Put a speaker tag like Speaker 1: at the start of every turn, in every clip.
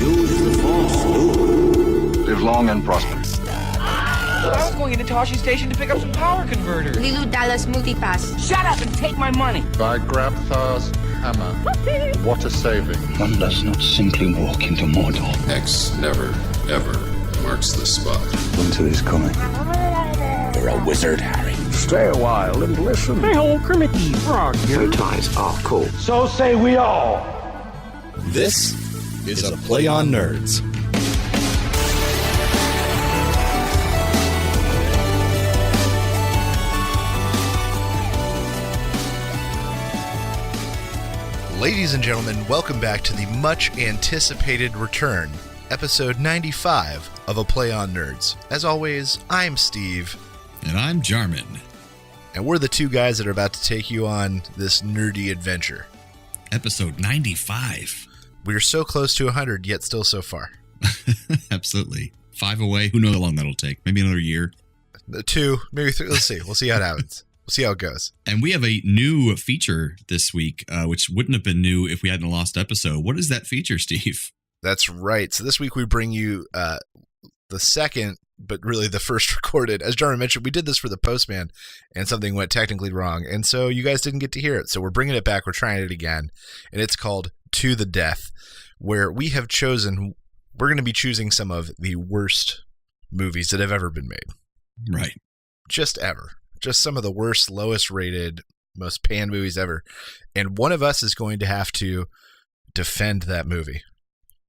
Speaker 1: Use the Force, Luke.
Speaker 2: Live long and prosper.
Speaker 3: I was going into Toshi Station to pick up some power converters.
Speaker 4: Lilu Dallas Multipass.
Speaker 3: Shut up and take my money.
Speaker 2: By Grabthar's hammer, what a saving.
Speaker 1: One does not simply walk into Mordor.
Speaker 5: X never, ever marks the spot.
Speaker 1: Winter is coming.
Speaker 6: You're a wizard, Harry.
Speaker 1: Stay a while and listen.
Speaker 7: Hey ho, Kermit the Frog here.
Speaker 1: Your ties are cool.
Speaker 7: So say we all.
Speaker 6: This is a Play on Nerds.
Speaker 8: Ladies and gentlemen, welcome back to the much-anticipated return, episode 95 of A Play on Nerds. As always, I'm Steve.
Speaker 9: And I'm Jarman.
Speaker 8: And we're the two guys that are about to take you on this nerdy adventure.
Speaker 9: Episode 95.
Speaker 8: We're so close to 100, yet still so far.
Speaker 9: Absolutely. 5 away. Who knows how long that'll take? Maybe another year.
Speaker 8: 2, maybe 3. Let's see. We'll see how it happens. We'll see how it goes.
Speaker 9: And we have a new feature this week, which wouldn't have been new if we hadn't lost episode. What is that feature, Steve?
Speaker 8: That's right. So this week we bring you the second, but really the first recorded. As Jarman mentioned, we did this for the Postman, and something went technically wrong. And so you guys didn't get to hear it. So we're bringing it back. We're trying it again. And it's called To the Death, where we have chosen, we're going to be choosing some of the worst movies that have ever been made.
Speaker 9: Right.
Speaker 8: Just ever. Just some of the worst, lowest rated, most panned movies ever. And one of us is going to have to defend that movie.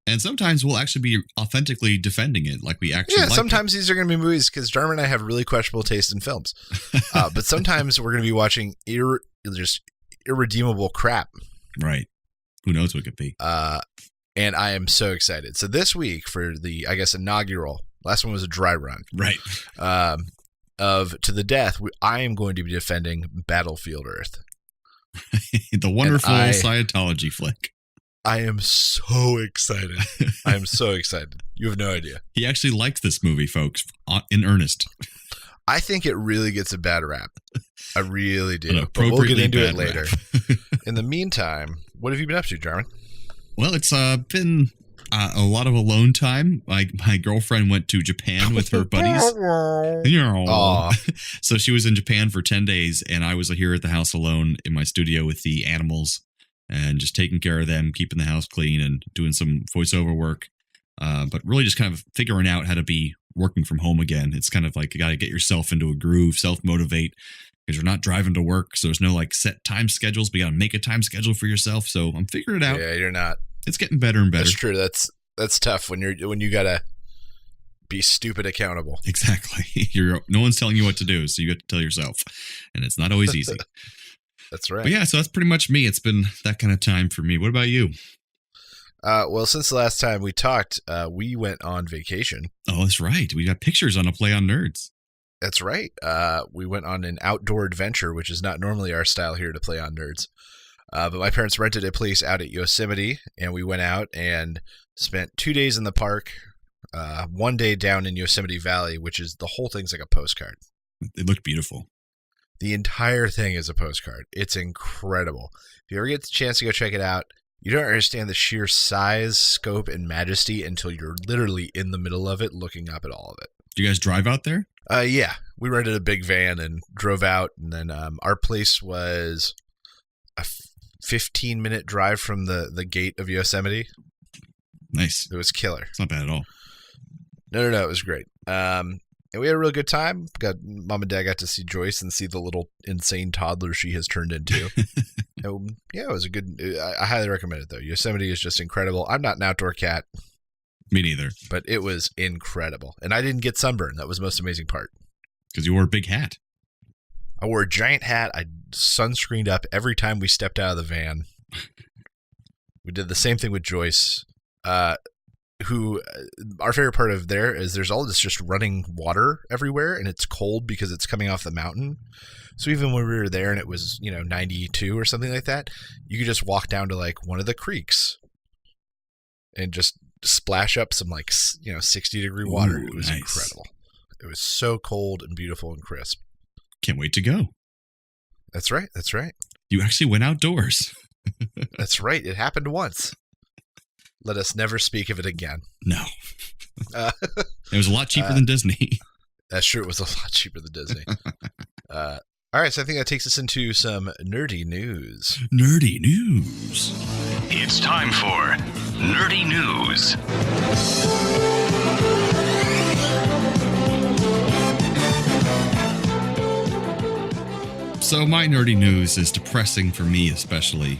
Speaker 9: And sometimes we'll actually be authentically defending it, like we actually like
Speaker 8: sometimes these are going to be movies, because Jarman and I have really questionable taste in films. But sometimes we're going to be watching just irredeemable crap.
Speaker 9: Right. Who knows what it could be.
Speaker 8: And I am so excited. So this week for the, I guess, inaugural, last one was a dry run.
Speaker 9: Right.
Speaker 8: Of To the Death, I am going to be defending Battlefield Earth.
Speaker 9: The wonderful Scientology flick.
Speaker 8: I am so excited. I am so excited. You have no idea.
Speaker 9: He actually likes this movie, folks, in earnest.
Speaker 8: I think it really gets a bad rap. I really do.
Speaker 9: But we'll get into it
Speaker 8: later. In the meantime, what have you been up to, Jarman?
Speaker 9: Well, it's been a lot of alone time. My girlfriend went to Japan with her buddies. So she was in Japan for 10 days, and I was here at the house alone in my studio with the animals and just taking care of them, keeping the house clean and doing some voiceover work. But really just kind of figuring out how to be working from home again. It's kind of like you got to get yourself into a groove, self-motivate, because you're not driving to work. So there's no like set time schedules, but you got to make a time schedule for yourself. So I'm figuring it out.
Speaker 8: Yeah, you're not.
Speaker 9: It's getting better and better.
Speaker 8: That's true. That's tough when you gotta be stupid accountable.
Speaker 9: Exactly. No one's telling you what to do, so you have to tell yourself, and it's not always easy.
Speaker 8: That's right.
Speaker 9: But yeah, so that's pretty much me. It's been that kind of time for me. What about you?
Speaker 8: Well, since the last time we talked, we went on vacation.
Speaker 9: Oh, that's right. We got pictures on A Play on Nerds.
Speaker 8: That's right. We went on an outdoor adventure, which is not normally our style here to Play on Nerds. But my parents rented a place out at Yosemite, and we went out and spent 2 days in the park, 1 day down in Yosemite Valley, which is the whole thing's like a postcard.
Speaker 9: It looked beautiful.
Speaker 8: The entire thing is a postcard. It's incredible. If you ever get the chance to go check it out, you don't understand the sheer size, scope, and majesty until you're literally in the middle of it, looking up at all of it.
Speaker 9: Do you guys drive out there?
Speaker 8: Yeah. We rented a big van and drove out, and then our place was a 15-minute drive from the gate of Yosemite.
Speaker 9: Nice.
Speaker 8: It was killer.
Speaker 9: It's not bad at all.
Speaker 8: No. It was great. And we had a real good time. Mom and Dad got to see Joyce and see the little insane toddler she has turned into. Yeah, it was a good. I highly recommend it, though. Yosemite is just incredible. I'm not an outdoor cat.
Speaker 9: Me neither.
Speaker 8: But it was incredible. And I didn't get sunburn. That was the most amazing part.
Speaker 9: Because you wore a big hat.
Speaker 8: I wore a giant hat. I sunscreened up every time we stepped out of the van. We did the same thing with Joyce, who our favorite part of there is there's all this just running water everywhere, and it's cold because it's coming off the mountain. So even when we were there and it was, 92 or something like that, you could just walk down to like one of the creeks and just splash up some 60-degree water. Ooh, it was nice. Incredible. It was so cold and beautiful and crisp.
Speaker 9: Can't wait to go.
Speaker 8: That's right. You
Speaker 9: actually went outdoors.
Speaker 8: That's right. It happened once. Let us never speak of it again.
Speaker 9: No. It was a lot cheaper than Disney.
Speaker 8: That's true. It was a lot cheaper than Disney. All right, so I think that takes us into some nerdy news.
Speaker 9: Nerdy news.
Speaker 10: It's time for Nerdy News.
Speaker 9: So my nerdy news is depressing for me, especially.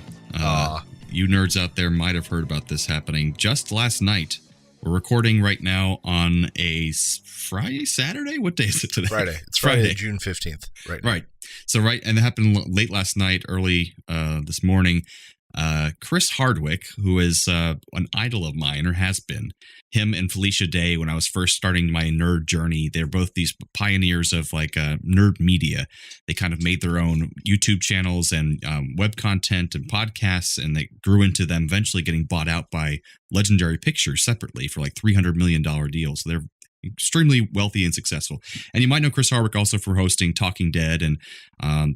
Speaker 9: You nerds out there might have heard about this happening just last night. We're recording right now on a Friday, Saturday? What day is it today?
Speaker 8: Friday. It's Friday, June 15th.
Speaker 9: Right. So, and it happened late last night, early this morning. Chris Hardwick, who is an idol of mine, or has been, him and Felicia Day, when I was first starting my nerd journey, they're both these pioneers of nerd media. They kind of made their own YouTube channels and web content and podcasts, and they grew into them eventually getting bought out by Legendary Pictures separately for like $300 million deals. So they're extremely wealthy and successful. And you might know Chris Hardwick also for hosting Talking Dead and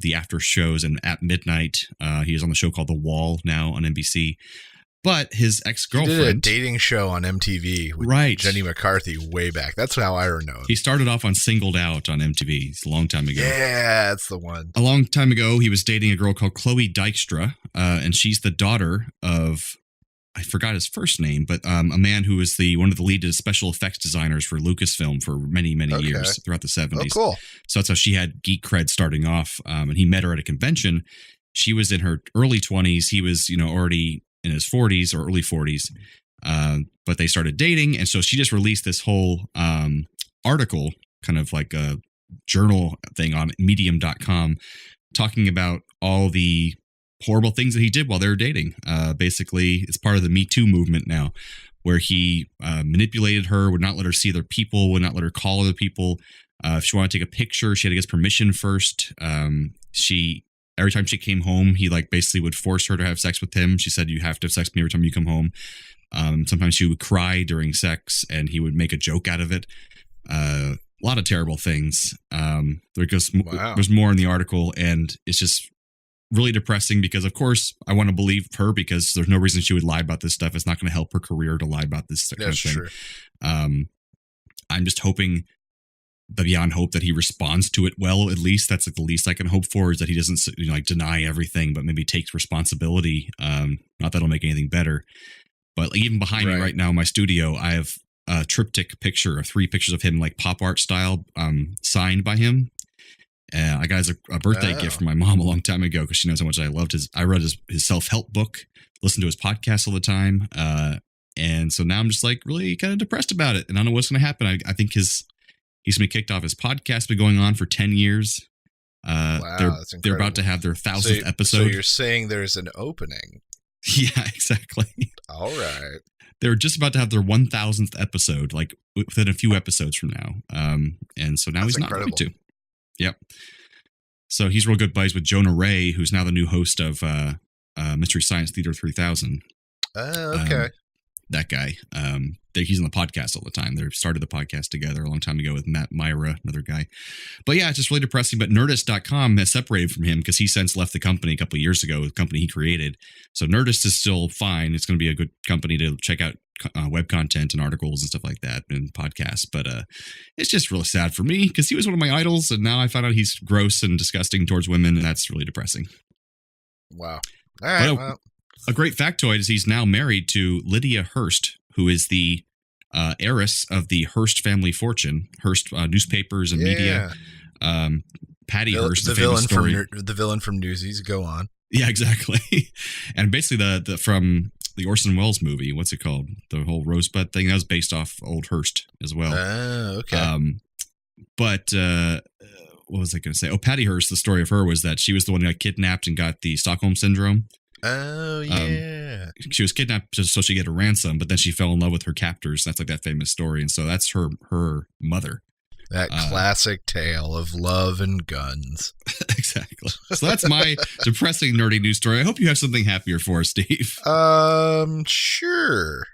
Speaker 9: the after shows and At Midnight. He is on the show called The Wall now on NBC. But his ex-girlfriend...
Speaker 8: He did a dating show on MTV with Jenny McCarthy way back. That's how I know him.
Speaker 9: He started off on Singled Out on MTV. It's a long time ago.
Speaker 8: Yeah, that's the one.
Speaker 9: A long time ago, he was dating a girl called Chloe Dykstra, and she's the daughter of... I forgot his first name, but a man who was one of the lead special effects designers for Lucasfilm for many, many years throughout the 70s.
Speaker 8: Oh, cool.
Speaker 9: So that's how she had geek cred starting off. And he met her at a convention. She was in her early 20s. He was, already in his 40s or early 40s. But they started dating. And so she just released this whole article, kind of like a journal thing on medium.com, talking about all the horrible things that he did while they were dating. Basically, it's part of the Me Too movement now, where he manipulated her, would not let her see other people, would not let her call other people. If she wanted to take a picture, she had to get permission first. Every time she came home, he basically would force her to have sex with him. She said, "You have to have sex with me every time you come home." Sometimes she would cry during sex, and he would make a joke out of it. A lot of terrible things. There's more in the article, and it's just really depressing because, of course, I want to believe her because there's no reason she would lie about this stuff. It's not going to help her career to lie about this kind of thing. True. I'm just hoping beyond hope that he responds to it well. At least that's the least I can hope for, is that he doesn't deny everything, but maybe takes responsibility. Not that it'll make anything better, but even behind me right now in my studio, I have a triptych picture of 3 pictures of him, pop art style, signed by him. I got a birthday gift from my mom a long time ago because she knows how much I loved I read his self-help book, listened to his podcast all the time. And so now I'm just really kind of depressed about it. And I don't know what's going to happen. I think he's going to be kicked off. His podcast been going on for 10 years. They're about to have their 1,000th episode.
Speaker 8: So you're saying there's an opening.
Speaker 9: Yeah, exactly.
Speaker 8: All right.
Speaker 9: They're just about to have their 1,000th episode, within a few episodes from now. And so now he's not going to. Yep. So he's real good buddies with Jonah Ray, who's now the new host of Mystery Science Theater 3000.
Speaker 8: Okay.
Speaker 9: That guy. He's on the podcast all the time. They started the podcast together a long time ago with Matt Myra, another guy. But yeah, it's just really depressing. But Nerdist.com has separated from him because he since left the company a couple of years ago, the company he created. So Nerdist is still fine. It's going to be a good company to check out web content and articles and stuff like that and podcasts. But it's just really sad for me because he was one of my idols. And now I found out he's gross and disgusting towards women. And that's really depressing.
Speaker 8: Wow. All right.
Speaker 9: A great factoid is he's now married to Lydia Hearst, who is the heiress of the Hearst family fortune, Hearst newspapers and media. Patty Hearst, the famous story.
Speaker 8: The villain from Newsies. Go on.
Speaker 9: Yeah, exactly. And basically the from the Orson Welles movie, what's it called? The whole Rosebud thing, that was based off old Hearst as well.
Speaker 8: Oh, okay.
Speaker 9: But what was I going to say? Oh, Patty Hearst, the story of her was that she was the one who got kidnapped and got the Stockholm Syndrome.
Speaker 8: Oh, yeah.
Speaker 9: She was kidnapped just so she could get a ransom, but then she fell in love with her captors. That's that famous story. And so that's her mother.
Speaker 8: That classic tale of love and guns.
Speaker 9: Exactly. So that's my depressing, nerdy news story. I hope you have something happier for us, Steve.
Speaker 8: Sure.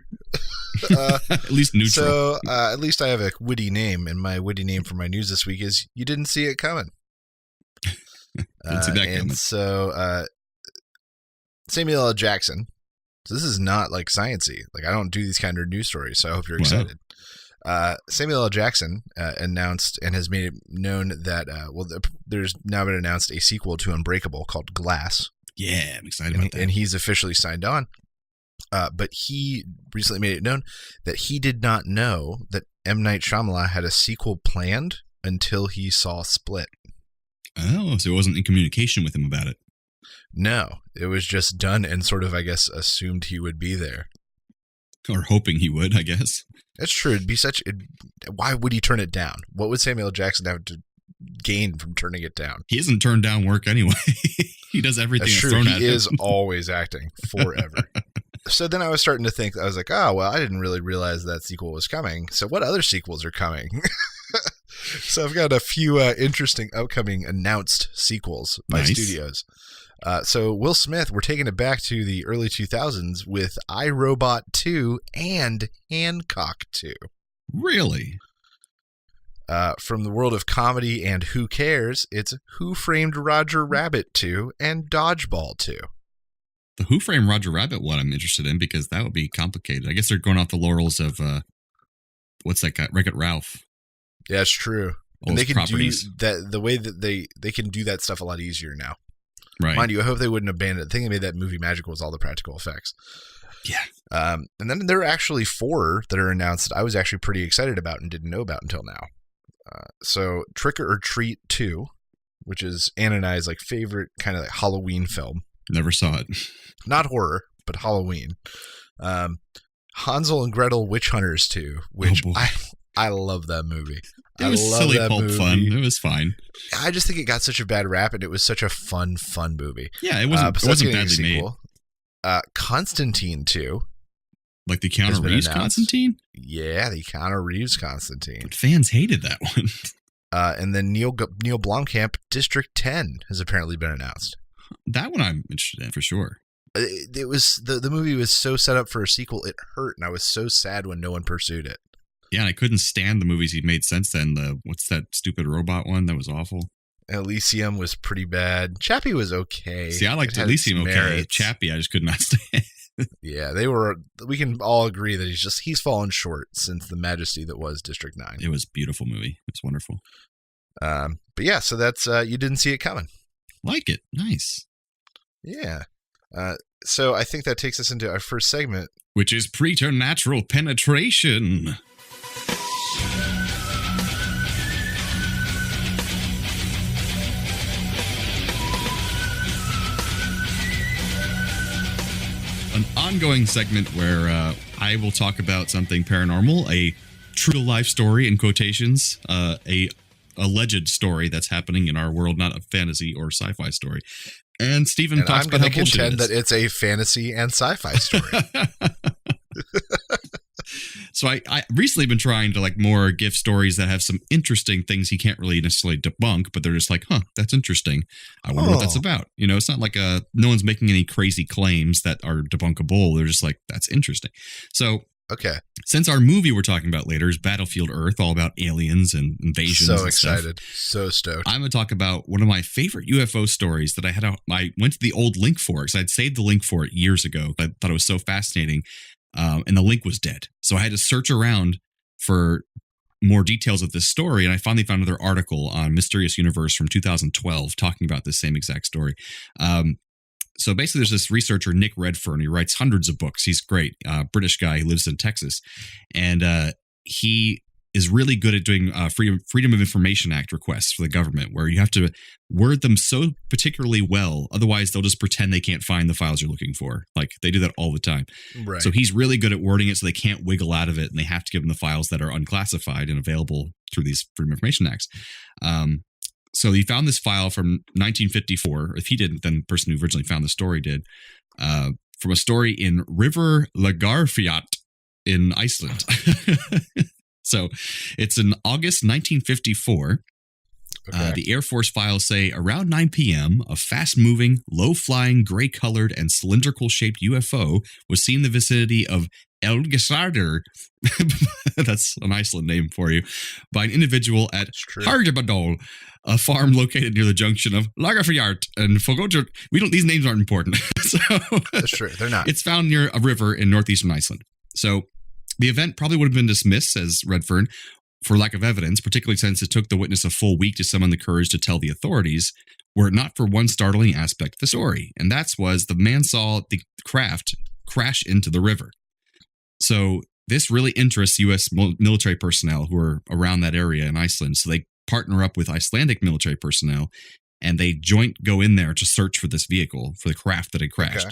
Speaker 9: At least neutral.
Speaker 8: So at least I have a witty name, and my witty name for my news this week is "You Didn't See It Coming."
Speaker 9: Didn't see that coming.
Speaker 8: And so Samuel L. Jackson So this is not like sciencey. Like I don't do these kind of news stories, so I hope you're
Speaker 9: Wow.
Speaker 8: excited. Samuel L. Jackson announced and has made it known that there's now been announced a sequel to Unbreakable called Glass.
Speaker 9: Yeah, I'm excited about that.
Speaker 8: And he's officially signed on. But he recently made it known that he did not know that M. Night Shyamalan had a sequel planned until he saw Split.
Speaker 9: Oh, so it wasn't in communication with him about it.
Speaker 8: No, it was just done and sort of, I guess, assumed he would be there.
Speaker 9: Or hoping he would, I guess.
Speaker 8: That's true. Why would he turn it down? What would Samuel L. Jackson have to gain from turning it down?
Speaker 9: He hasn't turned down work anyway. He does everything
Speaker 8: That's
Speaker 9: that's
Speaker 8: true.
Speaker 9: thrown at
Speaker 8: He
Speaker 9: him.
Speaker 8: is always acting forever. So then I was starting to think, I was like, oh, well, I didn't really realize that sequel was coming. So what other sequels are coming? So I've got a few interesting upcoming announced sequels by studios. So Will Smith, we're taking it back to the early 2000s with iRobot 2 and Hancock 2.
Speaker 9: Really?
Speaker 8: From the world of comedy and Who Cares, it's Who Framed Roger Rabbit 2 and Dodgeball 2.
Speaker 9: The Who Framed Roger Rabbit one I'm interested in because that would be complicated. I guess they're going off the laurels of, what's that guy? Wreck-It Ralph.
Speaker 8: Yeah, it's true.
Speaker 9: All
Speaker 8: And they
Speaker 9: those
Speaker 8: can
Speaker 9: properties.
Speaker 8: do that the way that they can do that stuff a lot easier now.
Speaker 9: Right.
Speaker 8: Mind you, I hope they wouldn't abandon it. The thing that made that movie magical was all the practical effects.
Speaker 9: Yeah.
Speaker 8: And then there are actually 4 that are announced that I was actually pretty excited about and didn't know about until now. So Trick or Treat 2, which is Anna and I's like favorite kind of like Halloween film.
Speaker 9: Never saw it.
Speaker 8: Not horror, but Halloween. Hansel and Gretel Witch Hunters 2, which I love that movie.
Speaker 9: It was silly pulp fun. It was fine.
Speaker 8: I just think it got such a bad rap, and it was such a fun movie.
Speaker 9: Yeah, it wasn't badly made.
Speaker 8: Constantine 2.
Speaker 9: Like the Keanu Reeves Constantine?
Speaker 8: Yeah, the Keanu Reeves Constantine.
Speaker 9: But fans hated that one.
Speaker 8: And then Neil Blomkamp District 10 has apparently been announced.
Speaker 9: That one I'm interested in for sure.
Speaker 8: It was the movie was so set up for a sequel, it hurt, and I was so sad when no one pursued it.
Speaker 9: Yeah, and I couldn't stand the movies he made since then. What's that stupid robot one? That was awful.
Speaker 8: Elysium was pretty bad. Chappie was okay.
Speaker 9: See, I liked Elysium okay. Chappie, I just could not stand.
Speaker 8: Yeah, we can all agree that he's fallen short since the majesty that was District 9.
Speaker 9: It was a beautiful movie. It's wonderful.
Speaker 8: But yeah, so that's you didn't see it coming.
Speaker 9: Like it. Nice.
Speaker 8: Yeah. So I think that takes us into our first segment,
Speaker 9: which is Preternatural Penetration. An ongoing segment where I will talk about something paranormal, a true-to-life story in quotations, a alleged story that's happening in our world, not a fantasy or sci-fi story. And Stephen talks about how bullshit it is. I'm going to contend
Speaker 8: that it's a fantasy and sci-fi story.
Speaker 9: So I recently been trying to like more give stories that have some interesting things he can't really necessarily debunk, but they're just like, that's interesting. I wonder what that's about. You know, it's not like no one's making any crazy claims that are debunkable. They're just like, that's interesting. So
Speaker 8: okay,
Speaker 9: since our movie we're talking about later is Battlefield Earth, all about aliens and invasions.
Speaker 8: So excited, so stoked.
Speaker 9: I'm going to talk about one of my favorite UFO stories that I went to the old link for because I'd saved the link for it years ago. I thought it was so fascinating. And the link was dead. So I had to search around for more details of this story. And I finally found another article on Mysterious Universe from 2012 talking about this same exact story. So basically there's this researcher, Nick Redfern. He writes hundreds of books. He's great. British guy. He lives in Texas. And he is really good at doing Freedom of Information Act requests for the government, where you have to word them so particularly well. Otherwise, they'll just pretend they can't find the files you're looking for. Like, they do that all the time.
Speaker 8: Right.
Speaker 9: So he's really good at wording it so they can't wiggle out of it, and they have to give them the files that are unclassified and available through these Freedom of Information Acts. So he found this file from 1954. If he didn't, then the person who originally found the story did. From a story in River Lagarfjall in Iceland. So it's in August 1954. Okay. The Air Force files say around 9 p.m., a fast-moving, low-flying, gray-colored, and cylindrical-shaped UFO was seen in the vicinity of Elgisarder, that's an Iceland name for you, by an individual at Hardwick, a farm located near the junction of Lagerfjord and Fogotur. These names aren't important. So
Speaker 8: That's true. They're not.
Speaker 9: It's found near a river in northeastern Iceland. So the event probably would have been dismissed, says Redfern, for lack of evidence, particularly since it took the witness a full week to summon the courage to tell the authorities, were it not for one startling aspect of the story. And that was the man saw the craft crash into the river. So this really interests U.S. military personnel who are around that area in Iceland. So they partner up with Icelandic military personnel, and they joint go in there to search for this vehicle, for the craft that had crashed.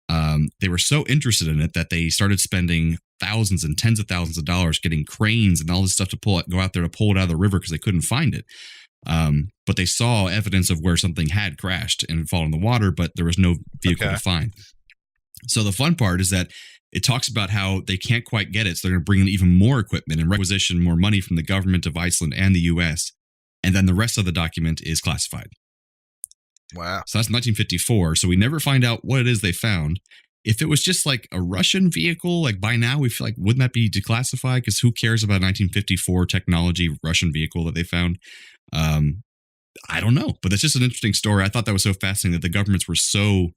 Speaker 9: Okay. They were so interested in it that they started spending thousands and tens of thousands of dollars getting cranes and all this stuff to go out there to pull it out of the river because they couldn't find it. But they saw evidence of where something had crashed and fallen in the water, but there was no vehicle to find. So the fun part is that it talks about how they can't quite get it, so they're going to bring in even more equipment and requisition more money from the government of Iceland and the U.S., and then the rest of the document is classified.
Speaker 8: Wow.
Speaker 9: So that's 1954, so we never find out what it is they found. If it was just like a Russian vehicle, like by now we feel like, wouldn't that be declassified? Because who cares about 1954 technology Russian vehicle that they found? I don't know, but that's just an interesting story. I thought that was so fascinating that the governments were so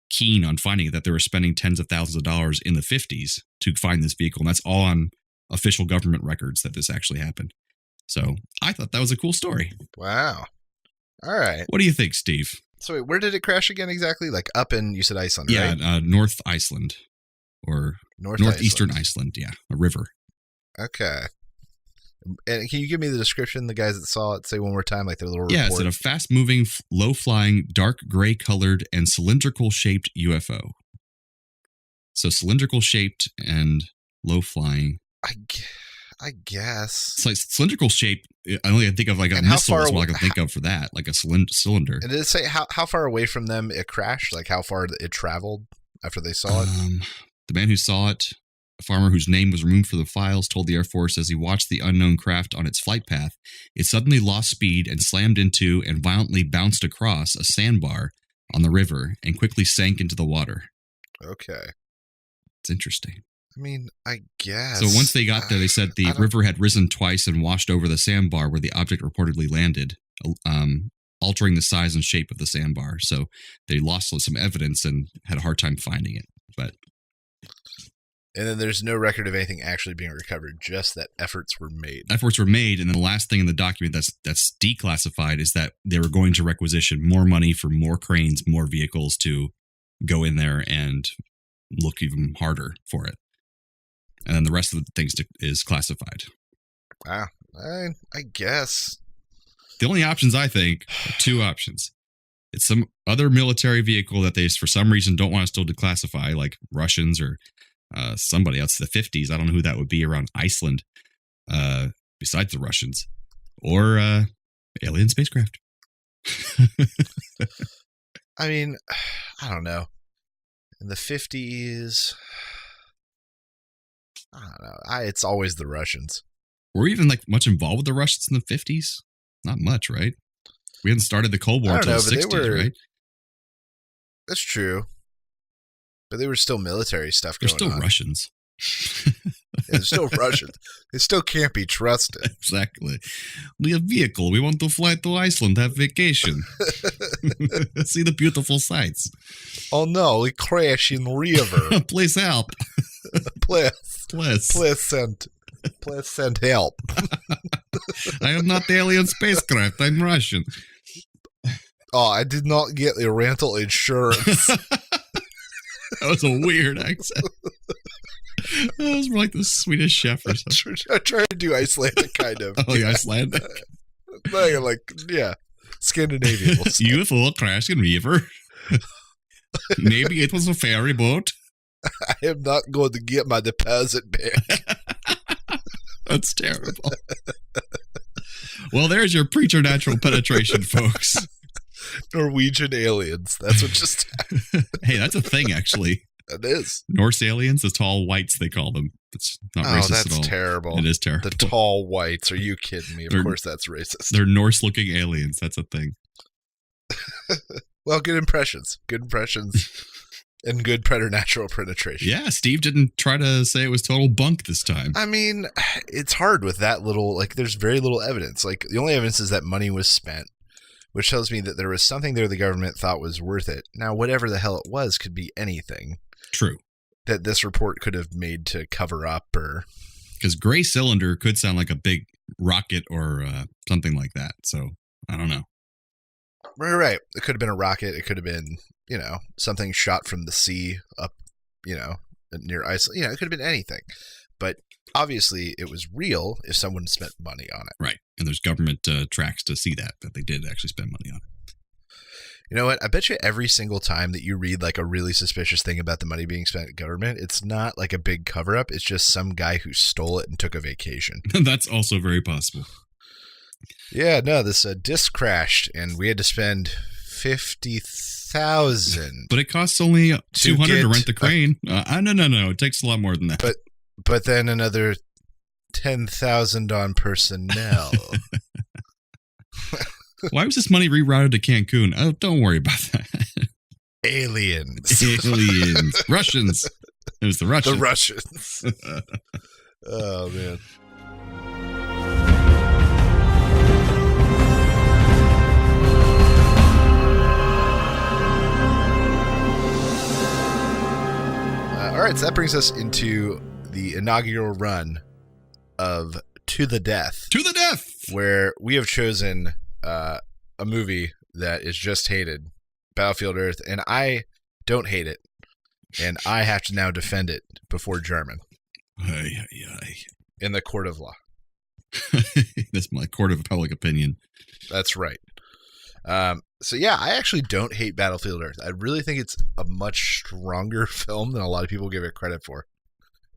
Speaker 9: keen on finding it that they were spending tens of thousands of dollars in the 50s to find this vehicle. And that's all on official government records that this actually happened. So I thought that was a cool story.
Speaker 8: Wow. All right.
Speaker 9: What do you think, Steve?
Speaker 8: So wait, where did it crash again exactly? Like up in, you said Iceland, right?
Speaker 9: Yeah, North Iceland or northeastern Iceland. Yeah, a river.
Speaker 8: Okay. And can you give me the description, the guys that saw it, say one more time, like their little report?
Speaker 9: Yeah, it's a fast-moving, low-flying, dark gray-colored, and cylindrical-shaped UFO. So cylindrical-shaped and low-flying.
Speaker 8: I guess.
Speaker 9: It's like cylindrical-shaped. I only think of like a missile is what I can think of for that, like a cylinder.
Speaker 8: And did it say how far away from them it crashed? Like how far it traveled after they saw it?
Speaker 9: The man who saw it, a farmer whose name was removed from the files, told the Air Force as he watched the unknown craft on its flight path, it suddenly lost speed and slammed into and violently bounced across a sandbar on the river and quickly sank into the water.
Speaker 8: Okay.
Speaker 9: It's interesting.
Speaker 8: I mean, I guess.
Speaker 9: So once they got there, they said the river had risen twice and washed over the sandbar where the object reportedly landed, altering the size and shape of the sandbar. So they lost some evidence and had a hard time finding it.
Speaker 8: And then there's no record of anything actually being recovered, just that efforts were made.
Speaker 9: Efforts were made, and then the last thing in the document that's declassified is that they were going to requisition more money for more cranes, more vehicles to go in there and look even harder for it. And then the rest of the things is classified.
Speaker 8: Wow. I guess.
Speaker 9: The only options, I think, are two options. It's some other military vehicle that they, for some reason, don't want to still declassify, like Russians or somebody else, the 50s. I don't know who that would be around Iceland, besides the Russians. Or alien spacecraft.
Speaker 8: I mean, I don't know. In the 50s... I don't know. It's always the Russians.
Speaker 9: Were we even like much involved with the Russians in the 50s? Not much, right? We hadn't started the Cold War until the 60s, right?
Speaker 8: That's true. But they were still military stuff
Speaker 9: going
Speaker 8: on.
Speaker 9: They're still Russians.
Speaker 8: They're still Russians. They still can't be trusted.
Speaker 9: Exactly. We have a vehicle. We want to fly to Iceland, have vacation. See the beautiful sights.
Speaker 8: Oh no, we crash in river.
Speaker 9: Please help.
Speaker 8: Please send help.
Speaker 9: I am not alien spacecraft. I'm Russian.
Speaker 8: Oh, I did not get the rental insurance.
Speaker 9: That was a weird accent. That was more like the Swedish chef or something.
Speaker 8: I tried to do Icelandic, kind of.
Speaker 9: Oh, yeah, Icelandic.
Speaker 8: Like, yeah, Scandinavian.
Speaker 9: UFO crash in river. Maybe it was a ferry boat.
Speaker 8: I am not going to get my deposit back.
Speaker 9: That's terrible. Well, there's your preternatural penetration, folks.
Speaker 8: Norwegian aliens. That's what just happened.
Speaker 9: Hey, that's a thing, actually.
Speaker 8: It is.
Speaker 9: Norse aliens, the tall whites, they call them. It's not racist at all.
Speaker 8: That's terrible.
Speaker 9: It is terrible.
Speaker 8: The tall whites. Are you kidding me? Of course that's racist.
Speaker 9: They're Norse-looking aliens. That's a thing.
Speaker 8: Well, good impressions. Good impressions. And good preternatural penetration.
Speaker 9: Yeah, Steve didn't try to say it was total bunk this time.
Speaker 8: I mean, it's hard with that little, like, there's very little evidence. Like, the only evidence is that money was spent, which tells me that there was something there the government thought was worth it. Now, whatever the hell it was could be anything.
Speaker 9: True.
Speaker 8: That this report could have made to cover up or...
Speaker 9: Because gray cylinder could sound like a big rocket or something like that. So, I don't know.
Speaker 8: Right. It could have been a rocket. It could have been, something shot from the sea up, near Iceland. It could have been anything. But obviously it was real if someone spent money on it.
Speaker 9: Right. And there's government tracks to see that they did actually spend money on it.
Speaker 8: You know what? I bet you every single time that you read like a really suspicious thing about the money being spent in government, it's not like a big cover up. It's just some guy who stole it and took a vacation.
Speaker 9: That's also very possible.
Speaker 8: Yeah, no, this disc crashed and we had to spend $50,000.
Speaker 9: But it costs only $200 to rent the crane. No. It takes a lot more than that.
Speaker 8: But then another $10,000 on personnel.
Speaker 9: Why was this money rerouted to Cancun? Oh, don't worry about that.
Speaker 8: Aliens.
Speaker 9: Russians. It was the Russians.
Speaker 8: The Russians. Oh, man. All right, so that brings us into the inaugural run of To the Death.
Speaker 9: To the Death!
Speaker 8: Where we have chosen a movie that is just hated, Battlefield Earth, and I don't hate it, and I have to now defend it before Jarman. In the court of law.
Speaker 9: That's my court of public opinion.
Speaker 8: That's right. So yeah, I actually don't hate Battlefield Earth. I really think it's a much stronger film than a lot of people give it credit for.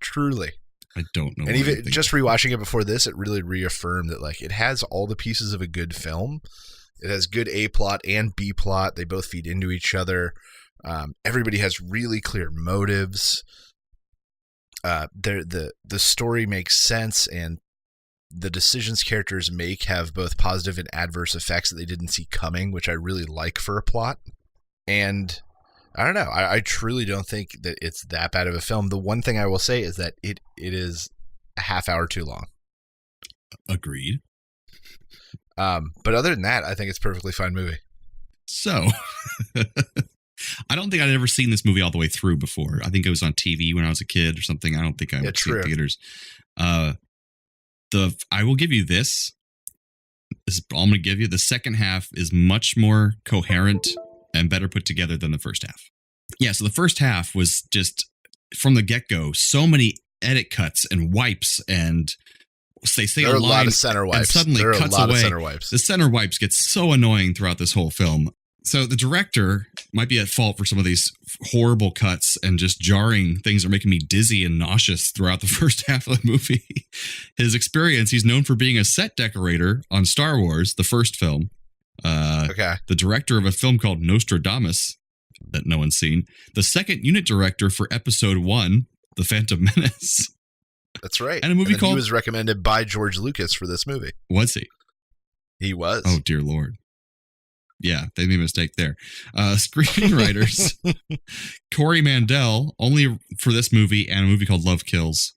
Speaker 8: Truly.
Speaker 9: I don't know.
Speaker 8: And even just rewatching it before this, it really reaffirmed that like it has all the pieces of a good film. It has good A plot and B plot. They both feed into each other. Everybody has really clear motives. The story makes sense, and the decisions characters make have both positive and adverse effects that they didn't see coming, which I really like for a plot. And I don't know. I truly don't think that it's that bad of a film. The one thing I will say is that it is a half hour too long.
Speaker 9: Agreed.
Speaker 8: But other than that, I think it's a perfectly fine movie. So,
Speaker 9: I don't think I'd ever seen this movie all the way through before. I think it was on TV when I was a kid or something. I don't think I would see it in theaters. I will give you this. This is all I'm going to give you. The second half is much more coherent and better put together than the first half. Yeah, so the first half was just, from the get-go, so many edit cuts and wipes, and they say
Speaker 8: there are
Speaker 9: a line,
Speaker 8: lot of center wipes.
Speaker 9: And suddenly
Speaker 8: there are
Speaker 9: cuts
Speaker 8: a lot
Speaker 9: away.
Speaker 8: Of center wipes.
Speaker 9: The center wipes get so annoying throughout this whole film. So the director might be at fault for some of these horrible cuts and just jarring things that are making me dizzy and nauseous throughout the first half of the movie. His experience, he's known for being a set decorator on Star Wars, the first film.
Speaker 8: Okay.
Speaker 9: The director of a film called Nostradamus, that no one's seen. The second unit director for Episode 1, The Phantom Menace.
Speaker 8: That's right.
Speaker 9: And a movie called...
Speaker 8: He was recommended by George Lucas for this movie.
Speaker 9: Was he?
Speaker 8: He was.
Speaker 9: Oh, dear Lord. Yeah, they made a mistake there. Screenwriters, Corey Mandel, only for this movie and a movie called Love Kills.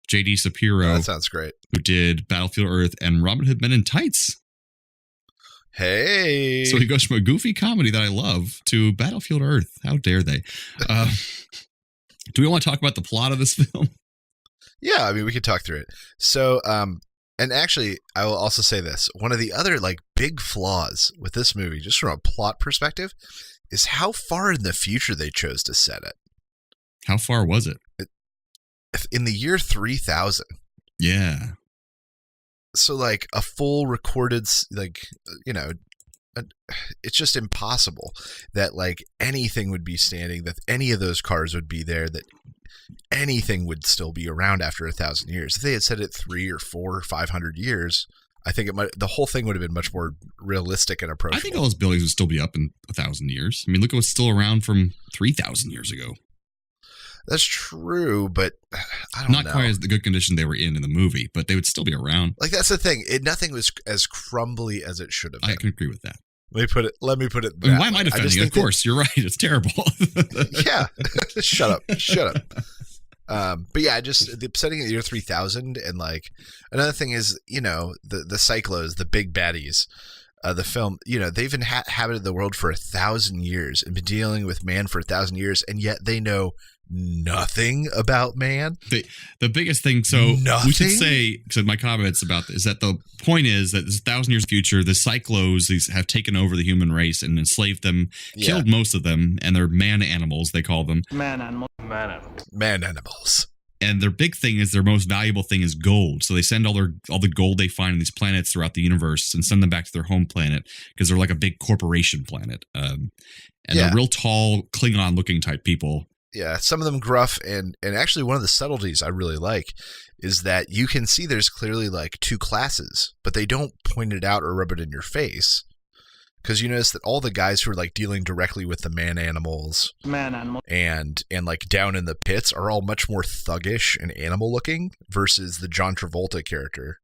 Speaker 9: J.D. Shapiro.
Speaker 8: Oh, that sounds great.
Speaker 9: Who did Battlefield Earth and Robin Hood Men in Tights.
Speaker 8: Hey.
Speaker 9: So he goes from a goofy comedy that I love to Battlefield Earth. How dare they? Do we want to talk about the plot of this film?
Speaker 8: Yeah, I mean, we could talk through it. So, and actually, I will also say this. One of the other like big flaws with this movie, just from a plot perspective, is how far in the future they chose to set it.
Speaker 9: How far was it?
Speaker 8: In the year 3000.
Speaker 9: Yeah.
Speaker 8: So like a full recorded, like, you know, it's just impossible that like anything would be standing, that any of those cars would be there, that anything would still be around after 1,000 years. If they had said it 300 or 400 or 500 years, I think the whole thing would have been much more realistic and approachable.
Speaker 9: I think all those buildings would still be up in 1,000 years. I mean, look at what's still around from 3,000 years ago.
Speaker 8: That's true, but I don't know.
Speaker 9: Not quite as the good condition they were in the movie, but they would still be around.
Speaker 8: Like, that's the thing. Nothing was as crumbly as it should have been.
Speaker 9: I can agree with that.
Speaker 8: Let me put it.
Speaker 9: Why am I defending it? Of course, you're right. It's terrible.
Speaker 8: Yeah. Shut up. But yeah, just the setting at the year 3000, and like another thing is, the Cyclos, the big baddies. The film, they've inhabited the world for 1,000 years and been dealing with man for 1,000 years, and yet they know nothing about man.
Speaker 9: The biggest thing, so
Speaker 8: nothing?
Speaker 9: We should say, because my comments about this, is that the point is that this 1,000 years future, the Cyclos have taken over the human race and enslaved them, killed most of them, and they're man animals, they call them.
Speaker 7: Man animals.
Speaker 9: And their big thing is their most valuable thing is gold. So they send all the gold they find in these planets throughout the universe and send them back to their home planet because they're like a big corporation planet. And they're real tall, Klingon-looking type people.
Speaker 8: Yeah, some of them gruff, and actually one of the subtleties I really like is that you can see there's clearly like two classes, but they don't point it out or rub it in your face. Because you notice that all the guys who are like dealing directly with the man animals and like down in the pits are all much more thuggish and animal looking versus the John Travolta character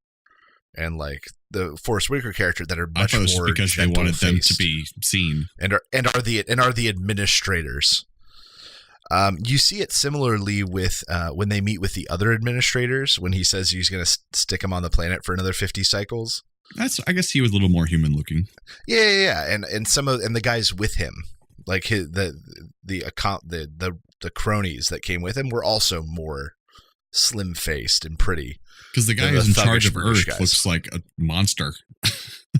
Speaker 8: and like the Forrest Whitaker character that are much more
Speaker 9: because they wanted them to be seen
Speaker 8: and are the administrators. You see it similarly with when they meet with the other administrators when he says he's going to stick them on the planet for another 50 cycles.
Speaker 9: I guess he was a little more human looking.
Speaker 8: Yeah. And the guys with him, like the cronies that came with him were also more slim faced and pretty.
Speaker 9: Because the guy who's in charge of Earth looks like a monster.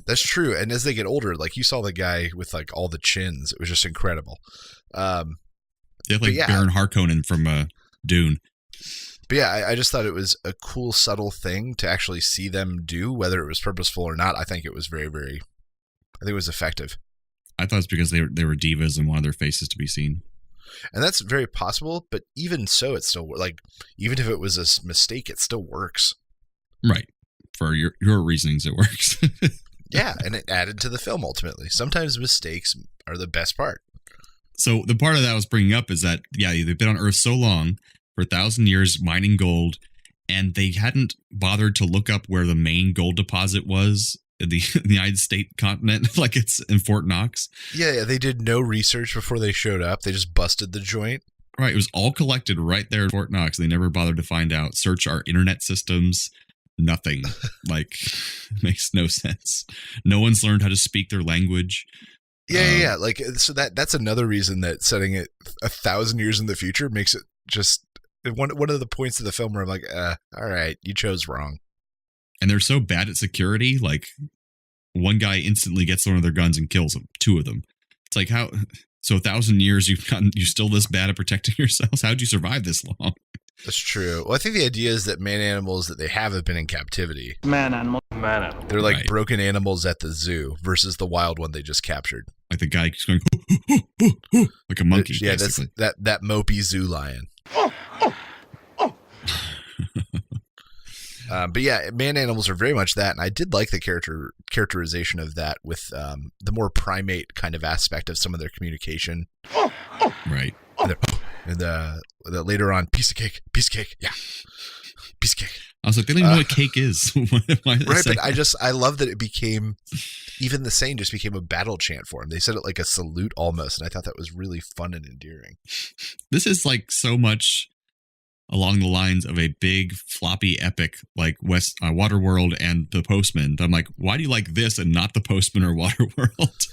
Speaker 8: That's true. And as they get older, like you saw the guy with like all the chins, it was just incredible.
Speaker 9: They have like Baron Harkonnen from Dune.
Speaker 8: But yeah, I just thought it was a cool, subtle thing to actually see them do, whether it was purposeful or not. I think it was very, very, I think it was effective.
Speaker 9: I thought it's because they were divas and wanted their faces to be seen.
Speaker 8: And that's very possible, but even so, it's still, like, even if it was a mistake, it still works.
Speaker 9: Right. For your reasonings, it works.
Speaker 8: Yeah, and it added to the film, ultimately. Sometimes mistakes are the best part.
Speaker 9: So the part of that I was bringing up is that, they've been on Earth so long, for 1,000 years mining gold, and they hadn't bothered to look up where the main gold deposit was in the United States continent, like it's in Fort Knox.
Speaker 8: Yeah, they did no research before they showed up. They just busted the joint.
Speaker 9: Right, it was all collected right there in Fort Knox. They never bothered to find out. Search our internet systems, nothing. Like, makes no sense. No one's learned how to speak their language.
Speaker 8: Yeah. Like, so that's another reason that setting it 1,000 years in the future makes it just one of the points of the film where I'm like, all right, you chose wrong.
Speaker 9: And they're so bad at security. Like, one guy instantly gets one of their guns and kills them. Two of them. It's like, how? So 1,000 years, you're still this bad at protecting yourselves? How'd you survive this long?
Speaker 8: That's true. Well, I think the idea is that man animals that they have been in captivity.
Speaker 7: Man animal.
Speaker 8: They're like broken animals at the zoo versus the wild one they just captured.
Speaker 9: Like the guy just going like a monkey.
Speaker 8: Yeah, basically. That's that mopey zoo lion. But yeah, man animals are very much that, and I did like the characterization of that with the more primate kind of aspect of some of their communication.
Speaker 9: Right.
Speaker 8: And the later on, piece of cake, yeah, piece of cake.
Speaker 9: I was like, they don't even know what cake is.
Speaker 8: Right, but I love that it became, even the saying just became a battle chant for him. They said it like a salute almost, and I thought that was really fun and endearing.
Speaker 9: This is like so much along the lines of a big floppy epic like Waterworld and The Postman. I'm like, why do you like this and not The Postman or Waterworld?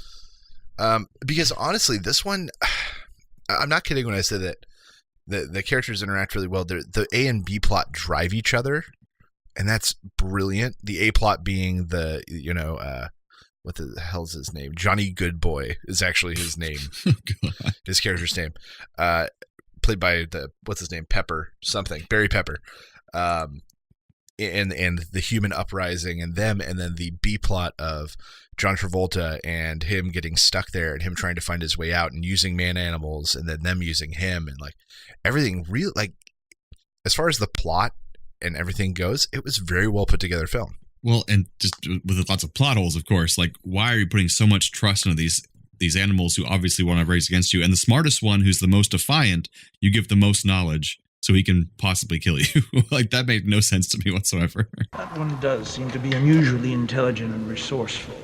Speaker 8: Because honestly, this one, I'm not kidding when I say that the characters interact really well. The A and B plot drive each other, and that's brilliant. The A plot being the, what the hell's his name? Johnny Goodboy is actually his name. His character's name. Played by what's his name? Barry Pepper. And the human uprising and them, and then the B plot of John Travolta and him getting stuck there and him trying to find his way out and using man animals and then them using him, and like everything real, like as far as the plot and everything goes, it was very well put together film. Well,
Speaker 9: and just with lots of plot holes, of course, like why are you putting so much trust into these animals who obviously want to raise against you, and the smartest one who's the most defiant, you give the most knowledge so he can possibly kill you. Like, that made no sense to me whatsoever.
Speaker 7: That one does seem to be unusually intelligent and resourceful.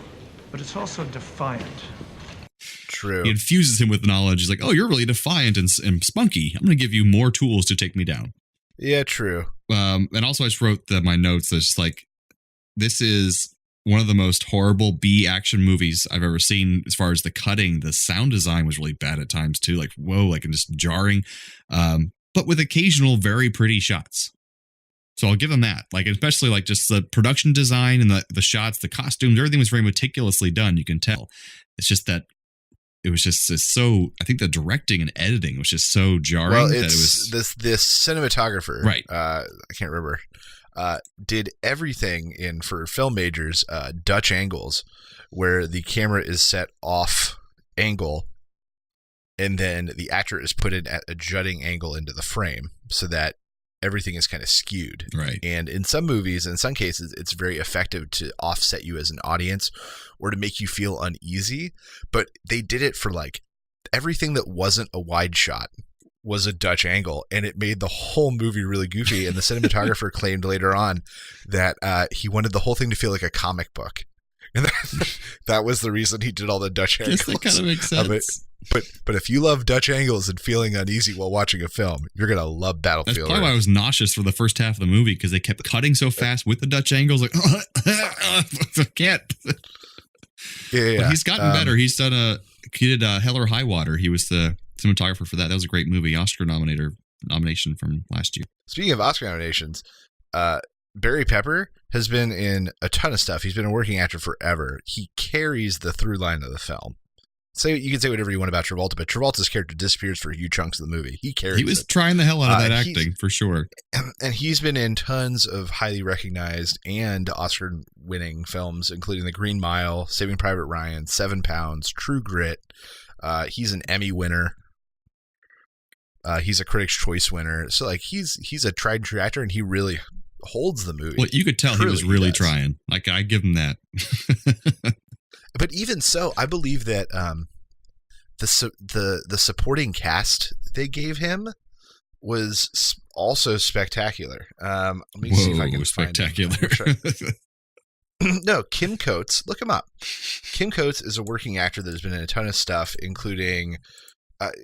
Speaker 7: but it's also defiant.
Speaker 8: True.
Speaker 9: He infuses him with knowledge. He's like, oh, you're really defiant and spunky. I'm going to give you more tools to take me down.
Speaker 8: Yeah, true.
Speaker 9: And also I just wrote my notes that's like, this is one of the most horrible B action movies I've ever seen. As far as the cutting, the sound design was really bad at times too. Like, whoa, like, and just jarring, but with occasional very pretty shots. So I'll give them that. Like, especially like just the production design and the shots, the costumes, everything was very meticulously done. You can tell. It's just that it was just so, I think the directing and editing was just so jarring.
Speaker 8: Well,
Speaker 9: that it
Speaker 8: it's
Speaker 9: was
Speaker 8: this cinematographer,
Speaker 9: right?
Speaker 8: I can't remember. Did everything for film majors, Dutch angles, where the camera is set off angle, and then the actor is put in at a jutting angle into the frame, so that everything is kind of skewed.
Speaker 9: Right.
Speaker 8: And in some movies, in some cases, it's very effective to offset you as an audience or to make you feel uneasy. But they did it for like everything that wasn't a wide shot was a Dutch angle, and it made the whole movie really goofy. And the cinematographer claimed later on that he wanted the whole thing to feel like a comic book. And that was the reason he did all the Dutch angles.
Speaker 9: That kind of makes sense.
Speaker 8: But if you love Dutch angles and feeling uneasy while watching a film, you're going to love Battlefield.
Speaker 9: That's probably why I was nauseous for the first half of the movie, because they kept cutting so fast with the Dutch angles. Like, I can't.
Speaker 8: Yeah.
Speaker 9: But he's gotten better. He did Hell or High Water. He was the cinematographer for that. That was a great movie. Oscar nomination from last year.
Speaker 8: Speaking of Oscar nominations, Barry Pepper has been in a ton of stuff. He's been a working actor forever. He carries the through line of the film. So you can say whatever you want about Travolta, but Travolta's character disappears for huge chunks of the movie. He carries it.
Speaker 9: He was trying the hell out of that acting, for sure.
Speaker 8: And he's been in tons of highly recognized and Oscar-winning films, including The Green Mile, Saving Private Ryan, 7 Pounds, True Grit. He's an Emmy winner. He's a Critics' Choice winner. So like he's a tried and true actor, and he really holds the movie.
Speaker 9: Well, you could tell he was really trying. Like, I give him that.
Speaker 8: But even so, I believe that the supporting cast they gave him was also spectacular. Let me see if I can
Speaker 9: spectacular.
Speaker 8: Find him. No, Kim Coates. Look him up. Kim Coates is a working actor that has been in a ton of stuff, including.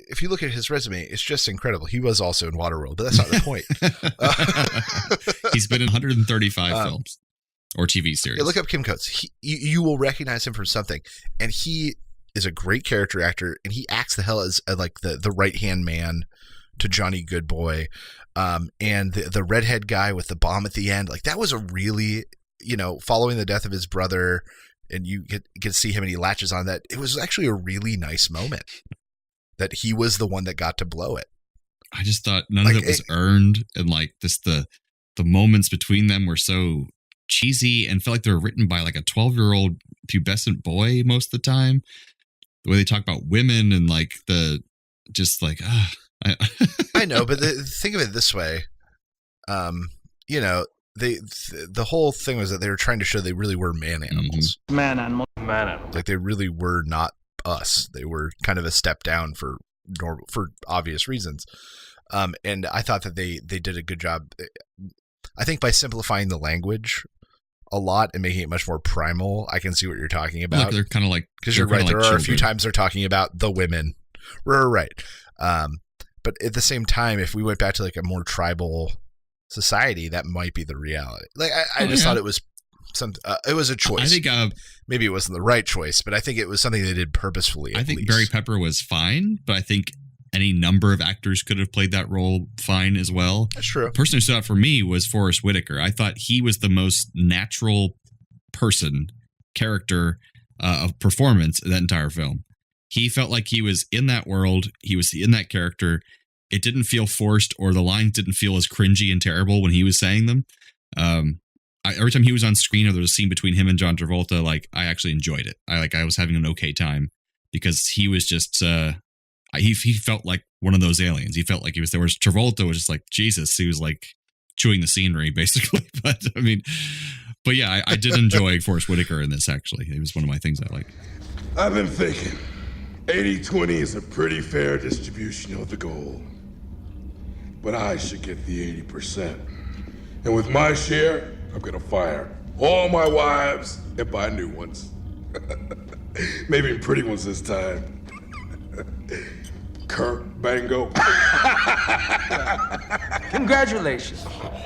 Speaker 8: If you look at his resume, it's just incredible. He was also in Waterworld, but that's not the point.
Speaker 9: He's been in 135 films or TV series.
Speaker 8: Yeah, look up Kim Coates. You will recognize him from something, and he is a great character actor, and he acts the hell as like the right hand man to Johnny Goodboy, and the redhead guy with the bomb at the end. Like, that was a really, following the death of his brother, and you get to see him and he latches on that. It was actually a really nice moment. That he was the one that got to blow it.
Speaker 9: I just thought none of it was earned, and like the moments between them were so cheesy and felt like they were written by like a 12-year-old pubescent boy most of the time. The way they talk about women and like I
Speaker 8: know, but think of it this way. The whole thing was that they were trying to show they really were man animals.
Speaker 7: Mm-hmm. Man animal.
Speaker 8: Like, they really were not us. They were kind of a step down for obvious reasons. And I thought that they did a good job. I think by simplifying the language a lot and making it much more primal, I can see what you're talking about.
Speaker 9: Look, they're kind of like,
Speaker 8: because you're right. There are a few times they're talking about the women. Right. But at the same time, if we went back to like a more tribal society, that might be the reality. Like, I just thought it was it was a choice.
Speaker 9: I think
Speaker 8: maybe it wasn't the right choice, but I think it was something they did purposefully.
Speaker 9: I think Barry Pepper was fine, but I think any number of actors could have played that role fine as well.
Speaker 8: That's true.
Speaker 9: The person who stood out for me was Forrest Whitaker. I thought he was the most natural character of performance in that entire film. He felt like he was in that world. He was in that character. It didn't feel forced, or the lines didn't feel as cringy and terrible when he was saying them. Every time he was on screen or there was a scene between him and John Travolta, like, I actually enjoyed it. I was having an okay time because he was just he felt like one of those aliens. He felt like he was there. Whereas Travolta was just like, Jesus, he was like chewing the scenery basically. But yeah, I did enjoy Forrest Whitaker in this. Actually, it was one of my things I like.
Speaker 11: I've been thinking 80-20 is a pretty fair distribution of the gold, but I should get the 80%. And with my share, I'm gonna fire all my wives and buy new ones. Maybe pretty ones this time. Kirk Bango.
Speaker 3: Congratulations.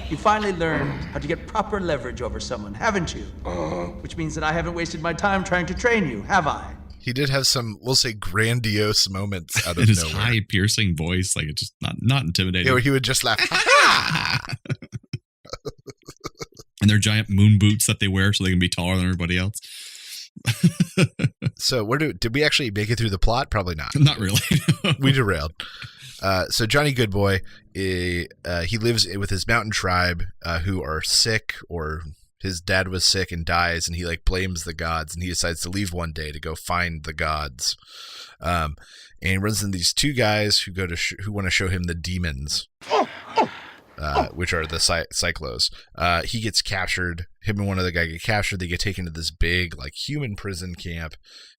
Speaker 3: You finally learned how to get proper leverage over someone, haven't you?
Speaker 11: Uh-huh.
Speaker 3: Which means that I haven't wasted my time trying to train you, have I?
Speaker 8: He did have some, we'll say, grandiose moments out of
Speaker 9: In his
Speaker 8: nowhere.
Speaker 9: high, piercing voice, like it's just not intimidating.
Speaker 8: Yeah, where he would just laugh.
Speaker 9: And their giant moon boots that they wear so they can be taller than everybody else.
Speaker 8: So did we actually make it through the plot? Probably not.
Speaker 9: Not really.
Speaker 8: We derailed. So Johnny Goodboy, he lives with his mountain tribe who are sick, or his dad was sick and dies, and he like blames the gods, and he decides to leave one day to go find the gods. And he runs into these two guys who who want to show him the demons. Which are the Cyclos. He gets captured. Him and one other guy get captured. They get taken to this big, like, human prison camp.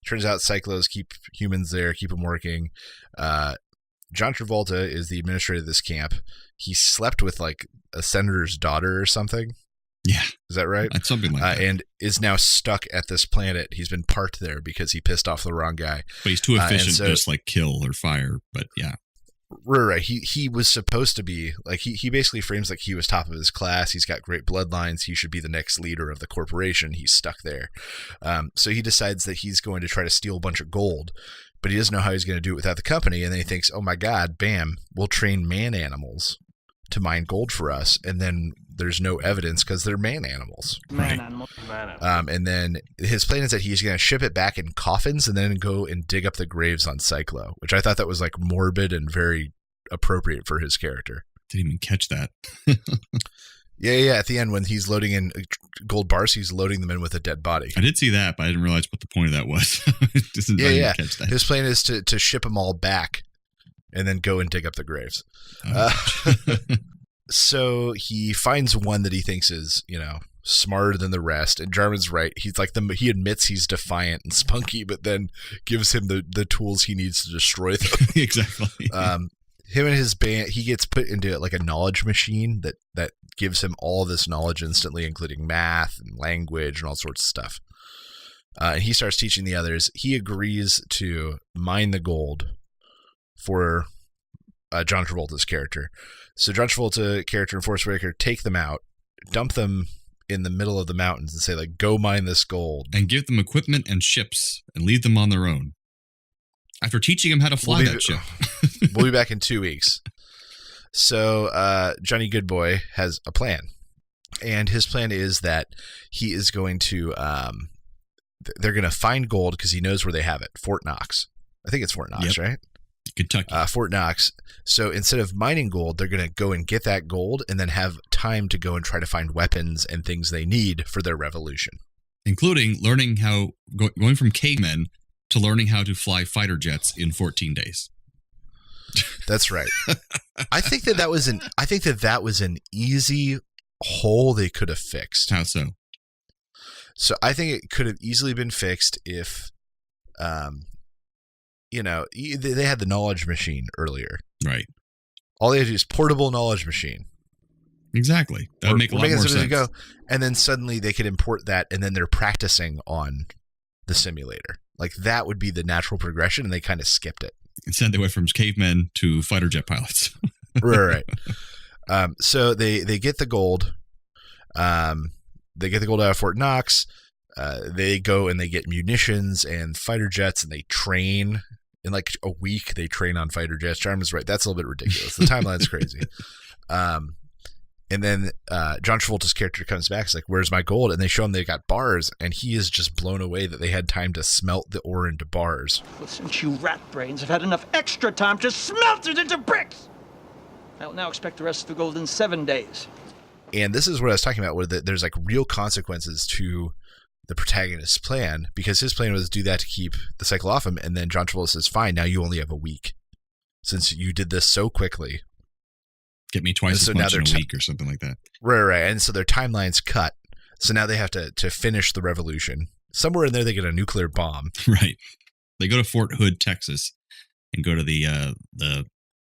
Speaker 8: Turns out Cyclos keep humans there, keep them working. John Travolta is the administrator of this camp. He slept with, like, a senator's daughter or something.
Speaker 9: Yeah.
Speaker 8: Is that right?
Speaker 9: It's something like that.
Speaker 8: And is now stuck at this planet. He's been parked there because he pissed off the wrong guy.
Speaker 9: But he's too efficient to just, like, kill or fire. But, yeah.
Speaker 8: Right. He was supposed to be like he basically frames like he was top of his class. He's got great bloodlines. He should be the next leader of the corporation. He's stuck there. So he decides that he's going to try to steal a bunch of gold, but he doesn't know how he's going to do it without the company. And then he thinks, oh my God, bam, we'll train man animals to mine gold for us. And then there's no evidence because they're man animals.
Speaker 3: Man
Speaker 8: right?
Speaker 3: animal.
Speaker 8: And then his plan is that he's going to ship it back in coffins and then go and dig up the graves on Cyclo, which I thought that was like morbid and very appropriate for his character.
Speaker 9: Didn't even catch that.
Speaker 8: Yeah. At the end, when he's loading in gold bars, he's loading them in with a dead body.
Speaker 9: I did see that, but I didn't realize what the point of that was.
Speaker 8: Yeah.
Speaker 9: Catch that.
Speaker 8: His plan is to ship them all back and then go and dig up the graves. So he finds one that he thinks is, smarter than the rest. And Jarman's right. He's like he admits he's defiant and spunky, but then gives him the tools he needs to destroy them.
Speaker 9: Exactly.
Speaker 8: Him and his band, he gets put into like a knowledge machine that gives him all this knowledge instantly, including math and language and all sorts of stuff. And he starts teaching the others. He agrees to mine the gold for John Travolta's character. So John Travolta character and Forrest Whitaker take them out, dump them in the middle of the mountains and say, like, go mine this gold.
Speaker 9: And give them equipment and ships and leave them on their own. After teaching them how to fly that ship.
Speaker 8: We'll be back in 2 weeks. So Johnny Goodboy has a plan. And his plan is that he is going to, they're going to find gold because he knows where they have it. Fort Knox. I think it's Fort Knox, right?
Speaker 9: Kentucky.
Speaker 8: Fort Knox. So instead of mining gold, they're going to go and get that gold and then have time to go and try to find weapons and things they need for their revolution.
Speaker 9: Including learning how, going from cavemen to learning how to fly fighter jets in 14 days.
Speaker 8: That's right. I think that was an easy hole they could have fixed.
Speaker 9: How so?
Speaker 8: So I think it could have easily been fixed if, they had the knowledge machine earlier.
Speaker 9: Right.
Speaker 8: All they had to do is portable knowledge machine.
Speaker 9: Exactly. That would make a lot more sense.
Speaker 8: And then suddenly they could import that, and then they're practicing on the simulator. Like, that would be the natural progression, and they kind of skipped it.
Speaker 9: Instead, they went from cavemen to fighter jet pilots.
Speaker 8: Right. So they get the gold. They get the gold out of Fort Knox. They go and they get munitions and fighter jets, and they train. In like a week, they train on fighter jets. Jarman's right. That's a little bit ridiculous. The timeline's crazy. And then John Travolta's character comes back. He's like, where's my gold? And they show him they got bars, and he is just blown away that they had time to smelt the ore into bars.
Speaker 3: Well, since you rat brains have had enough extra time to smelt it into bricks, I will now expect the rest of the gold in 7 days.
Speaker 8: And this is what I was talking about, where there's like real consequences to the protagonist's plan, because his plan was to do that to keep the cycle off him. And then John Travolta says, fine, now you only have a week since you did this so quickly.
Speaker 9: Get me twice as much in a week or something like that.
Speaker 8: Right. And so their timeline's cut. So now they have to finish the revolution. Somewhere in there, they get a nuclear bomb.
Speaker 9: Right. They go to Fort Hood, Texas, and go to the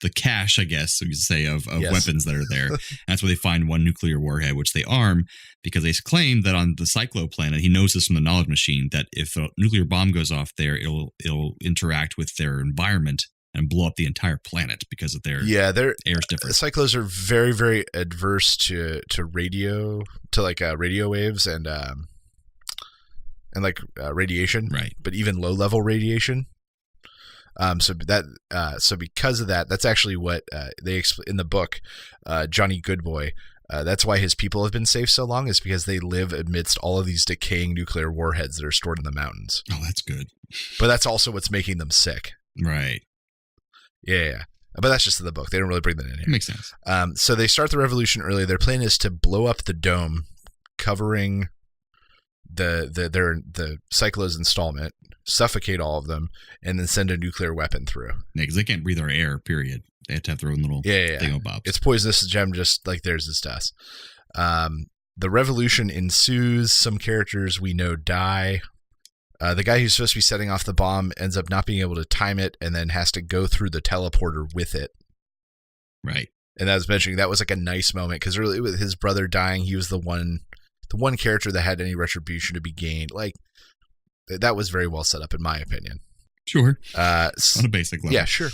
Speaker 9: the cache, I guess you could say, of
Speaker 8: Yes.
Speaker 9: weapons that are there. That's where they find one nuclear warhead, which they arm, because they claim that on the Cyclo planet, he knows this from the knowledge machine, that if a nuclear bomb goes off there, it'll interact with their environment and blow up the entire planet because of their
Speaker 8: their
Speaker 9: air's different.
Speaker 8: Cyclos are very, very adverse to radio, to like radio waves and radiation,
Speaker 9: right?
Speaker 8: But even low level radiation. So because of that, that's actually what they in the book, Johnny Goodboy. That's why his people have been safe so long, is because they live amidst all of these decaying nuclear warheads that are stored in the mountains.
Speaker 9: Oh, that's good.
Speaker 8: But that's also what's making them sick.
Speaker 9: Right.
Speaker 8: Yeah. But that's just in the book. They don't really bring that in here.
Speaker 9: Makes sense.
Speaker 8: So they start the revolution early. Their plan is to blow up the dome, covering the Cyclo's installment, suffocate all of them, and then send a nuclear weapon through.
Speaker 9: Yeah, because they can't breathe our air, period. They have to have their own little thingamabobs.
Speaker 8: It's poisonous to them, just like theirs is to us. The revolution ensues. Some characters we know die. The guy who's supposed to be setting off the bomb ends up not being able to time it, and then has to go through the teleporter with it.
Speaker 9: Right.
Speaker 8: And I was mentioning that was like a nice moment, because really with his brother dying, he was the one character that had any retribution to be gained. Like, that was very well set up, in my opinion.
Speaker 9: Sure. On a basic level.
Speaker 8: Yeah, sure.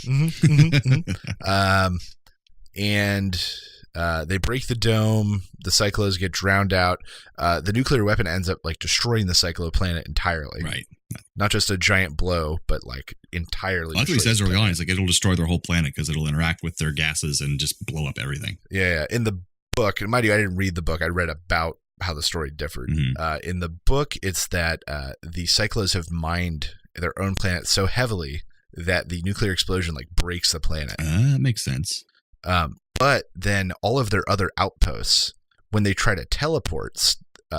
Speaker 8: And they break the dome. The Cyclos get drowned out. The nuclear weapon ends up like destroying the Cyclo planet entirely.
Speaker 9: Right.
Speaker 8: Not just a giant blow, but like entirely.
Speaker 9: Well, that's what he says early on. He's like, it'll destroy their whole planet because it'll interact with their gases and just blow up everything.
Speaker 8: Yeah. In the book, and mind you, I didn't read the book. I read about how the story differed. In the book, it's that the Cyclos have mined their own planet so heavily that the nuclear explosion like breaks the planet.
Speaker 9: That makes sense.
Speaker 8: But then all of their other outposts, when they try to teleport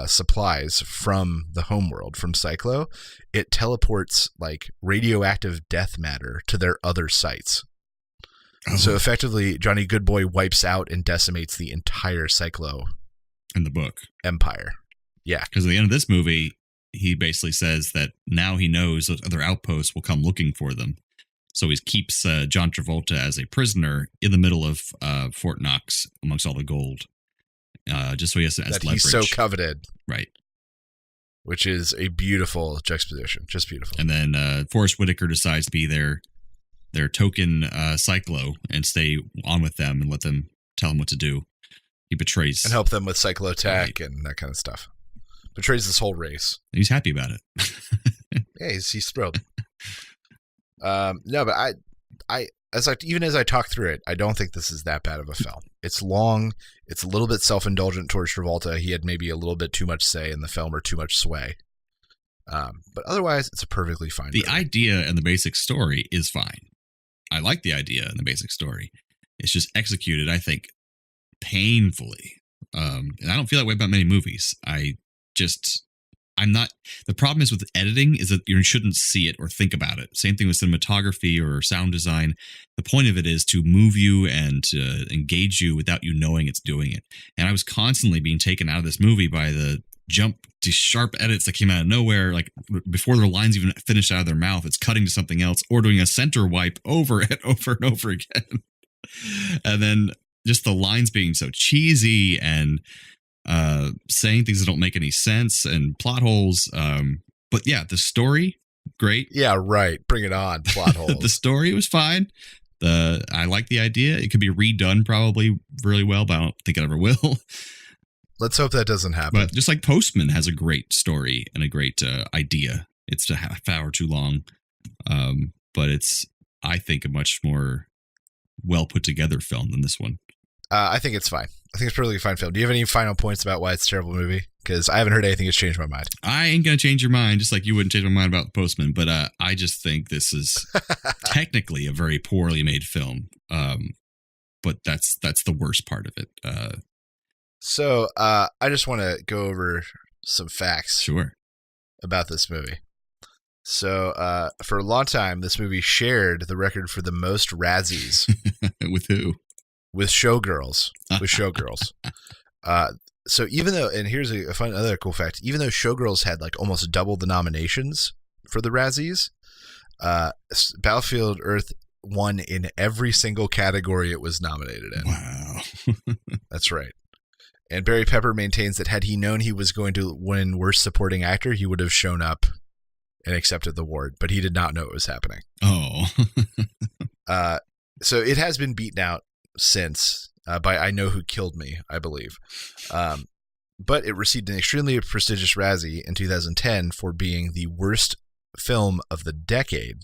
Speaker 8: supplies from the homeworld, from Cyclo, it teleports like radioactive death matter to their other sites. Oh. So effectively, Johnny Goodboy wipes out and decimates the entire Cyclo
Speaker 9: in the book
Speaker 8: empire. Yeah.
Speaker 9: Because at the end of this movie, he basically says that now he knows those other outposts will come looking for them. So he keeps John Travolta as a prisoner in the middle of Fort Knox amongst all the gold. Just so he has as
Speaker 8: that
Speaker 9: leverage.
Speaker 8: He's so coveted.
Speaker 9: Right.
Speaker 8: Which is a beautiful juxtaposition. Just beautiful.
Speaker 9: And then Forrest Whitaker decides to be their token Cyclo and stay on with them and let them tell him what to do. He betrays.
Speaker 8: And help them with cyclotech and that kind of stuff. Betrays this whole race.
Speaker 9: He's happy about it.
Speaker 8: Yeah, he's thrilled. No, but even as I talk through it, I don't think this is that bad of a film. It's long. It's a little bit self-indulgent towards Travolta. He had maybe a little bit too much say in the film or too much sway. But otherwise, it's a perfectly fine movie.
Speaker 9: The idea and the basic story is fine. I like the idea and the basic story. It's just executed, I think, painfully. And I don't feel that way about many movies. I'm not. The problem is with editing is that you shouldn't see it or think about it. Same thing with cinematography or sound design. The point of it is to move you and to engage you without you knowing it's doing it. And I was constantly being taken out of this movie by the jump to sharp edits that came out of nowhere. Like before their lines even finished out of their mouth, it's cutting to something else or doing a center wipe over and over and over again. And then just the lines being so cheesy and saying things that don't make any sense and plot holes. But yeah, the story, great.
Speaker 8: Yeah, right. Bring it on. Plot holes.
Speaker 9: The story was fine. I like the idea. It could be redone probably really well, but I don't think it ever will.
Speaker 8: Let's hope that doesn't happen.
Speaker 9: But just like Postman has a great story and a great idea. It's a half hour too long. But it's, I think, a much more well put together film than this one.
Speaker 8: I think it's fine. I think it's a perfectly fine film. Do you have any final points about why it's a terrible movie? Because I haven't heard anything that's changed my mind.
Speaker 9: I ain't going to change your mind, just like you wouldn't change my mind about The Postman. But I just think this is technically a very poorly made film. But that's the worst part of it.
Speaker 8: So I just want to go over some facts.
Speaker 9: Sure.
Speaker 8: About this movie. So for a long time, this movie shared the record for the most Razzies.
Speaker 9: With who?
Speaker 8: With Showgirls. So even though, and here's a fun other cool fact, even though Showgirls had like almost double the nominations for the Razzies, Battlefield Earth won in every single category it was nominated in.
Speaker 9: Wow.
Speaker 8: That's right. And Barry Pepper maintains that had he known he was going to win Worst Supporting Actor, he would have shown up and accepted the award, but he did not know it was happening.
Speaker 9: Oh.
Speaker 8: So it has been beaten out since by I Know Who Killed Me, I believe. But it received an extremely prestigious Razzie in 2010 for being the worst film of the decade.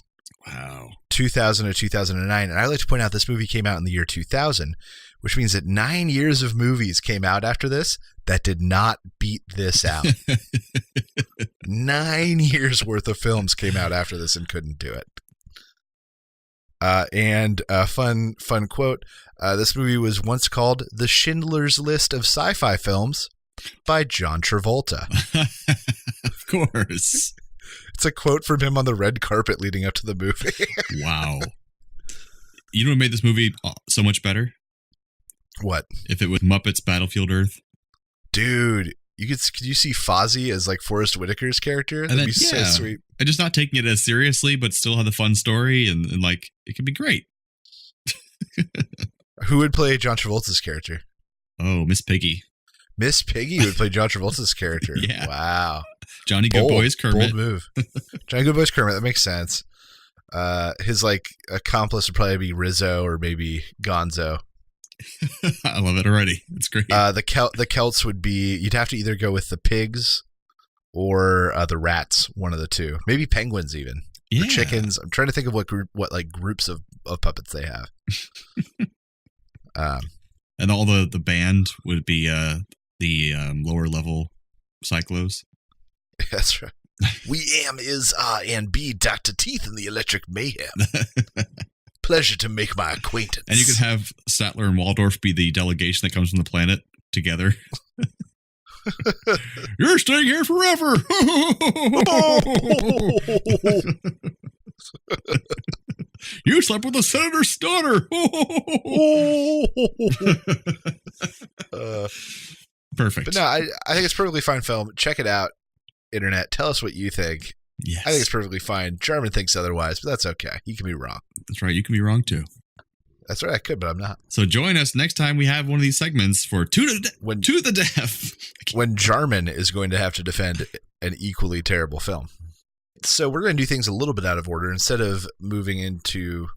Speaker 9: Wow.
Speaker 8: 2000 to 2009. And I like to point out this movie came out in the year 2000, which means that 9 years of movies came out after this that did not beat this out. 9 years worth of films came out after this and couldn't do it. And a fun quote. This movie was once called The Schindler's List of Sci-Fi Films by John Travolta.
Speaker 9: Of course.
Speaker 8: It's a quote from him on the red carpet leading up to the movie.
Speaker 9: Wow. You know what made this movie so much better?
Speaker 8: What?
Speaker 9: If it was Muppets Battlefield Earth.
Speaker 8: Dude, could you see Fozzie as like Forrest Whitaker's character? That'd be so sweet.
Speaker 9: And just not taking it as seriously, but still have the fun story and like it could be great.
Speaker 8: Who would play John Travolta's character?
Speaker 9: Oh, Miss Piggy.
Speaker 8: Miss Piggy would play John Travolta's character.
Speaker 9: Yeah.
Speaker 8: Wow.
Speaker 9: Johnny Goodboy's Kermit.
Speaker 8: Bold move. Johnny Goodboy's Kermit. That makes sense. His like accomplice would probably be Rizzo or maybe Gonzo.
Speaker 9: I love it already. It's great.
Speaker 8: The Celts would be, you'd have to either go with the pigs or the rats, one of the two. Maybe penguins even.
Speaker 9: Yeah.
Speaker 8: Or chickens. I'm trying to think of what groups of puppets they have.
Speaker 9: And all the band would be the lower level cyclos.
Speaker 8: That's right. We is and be Dr. Teeth in the Electric Mayhem. Pleasure to make my acquaintance.
Speaker 9: And you could have Statler and Waldorf be the delegation that comes from the planet together. You're staying here forever. You slept with the senator's daughter. Perfect.
Speaker 8: But no, I think it's a perfectly fine film. Check it out, internet. Tell us what you think.
Speaker 9: Yes.
Speaker 8: I think it's perfectly fine. Jarman thinks otherwise, but that's okay. You can be wrong.
Speaker 9: That's right. You can be wrong too.
Speaker 8: That's right. I could, but I'm not.
Speaker 9: So join us next time we have one of these segments for To the Deaf.
Speaker 8: When Jarman is going to have to defend an equally terrible film. So we're going to do things a little bit out of order. Instead of moving into,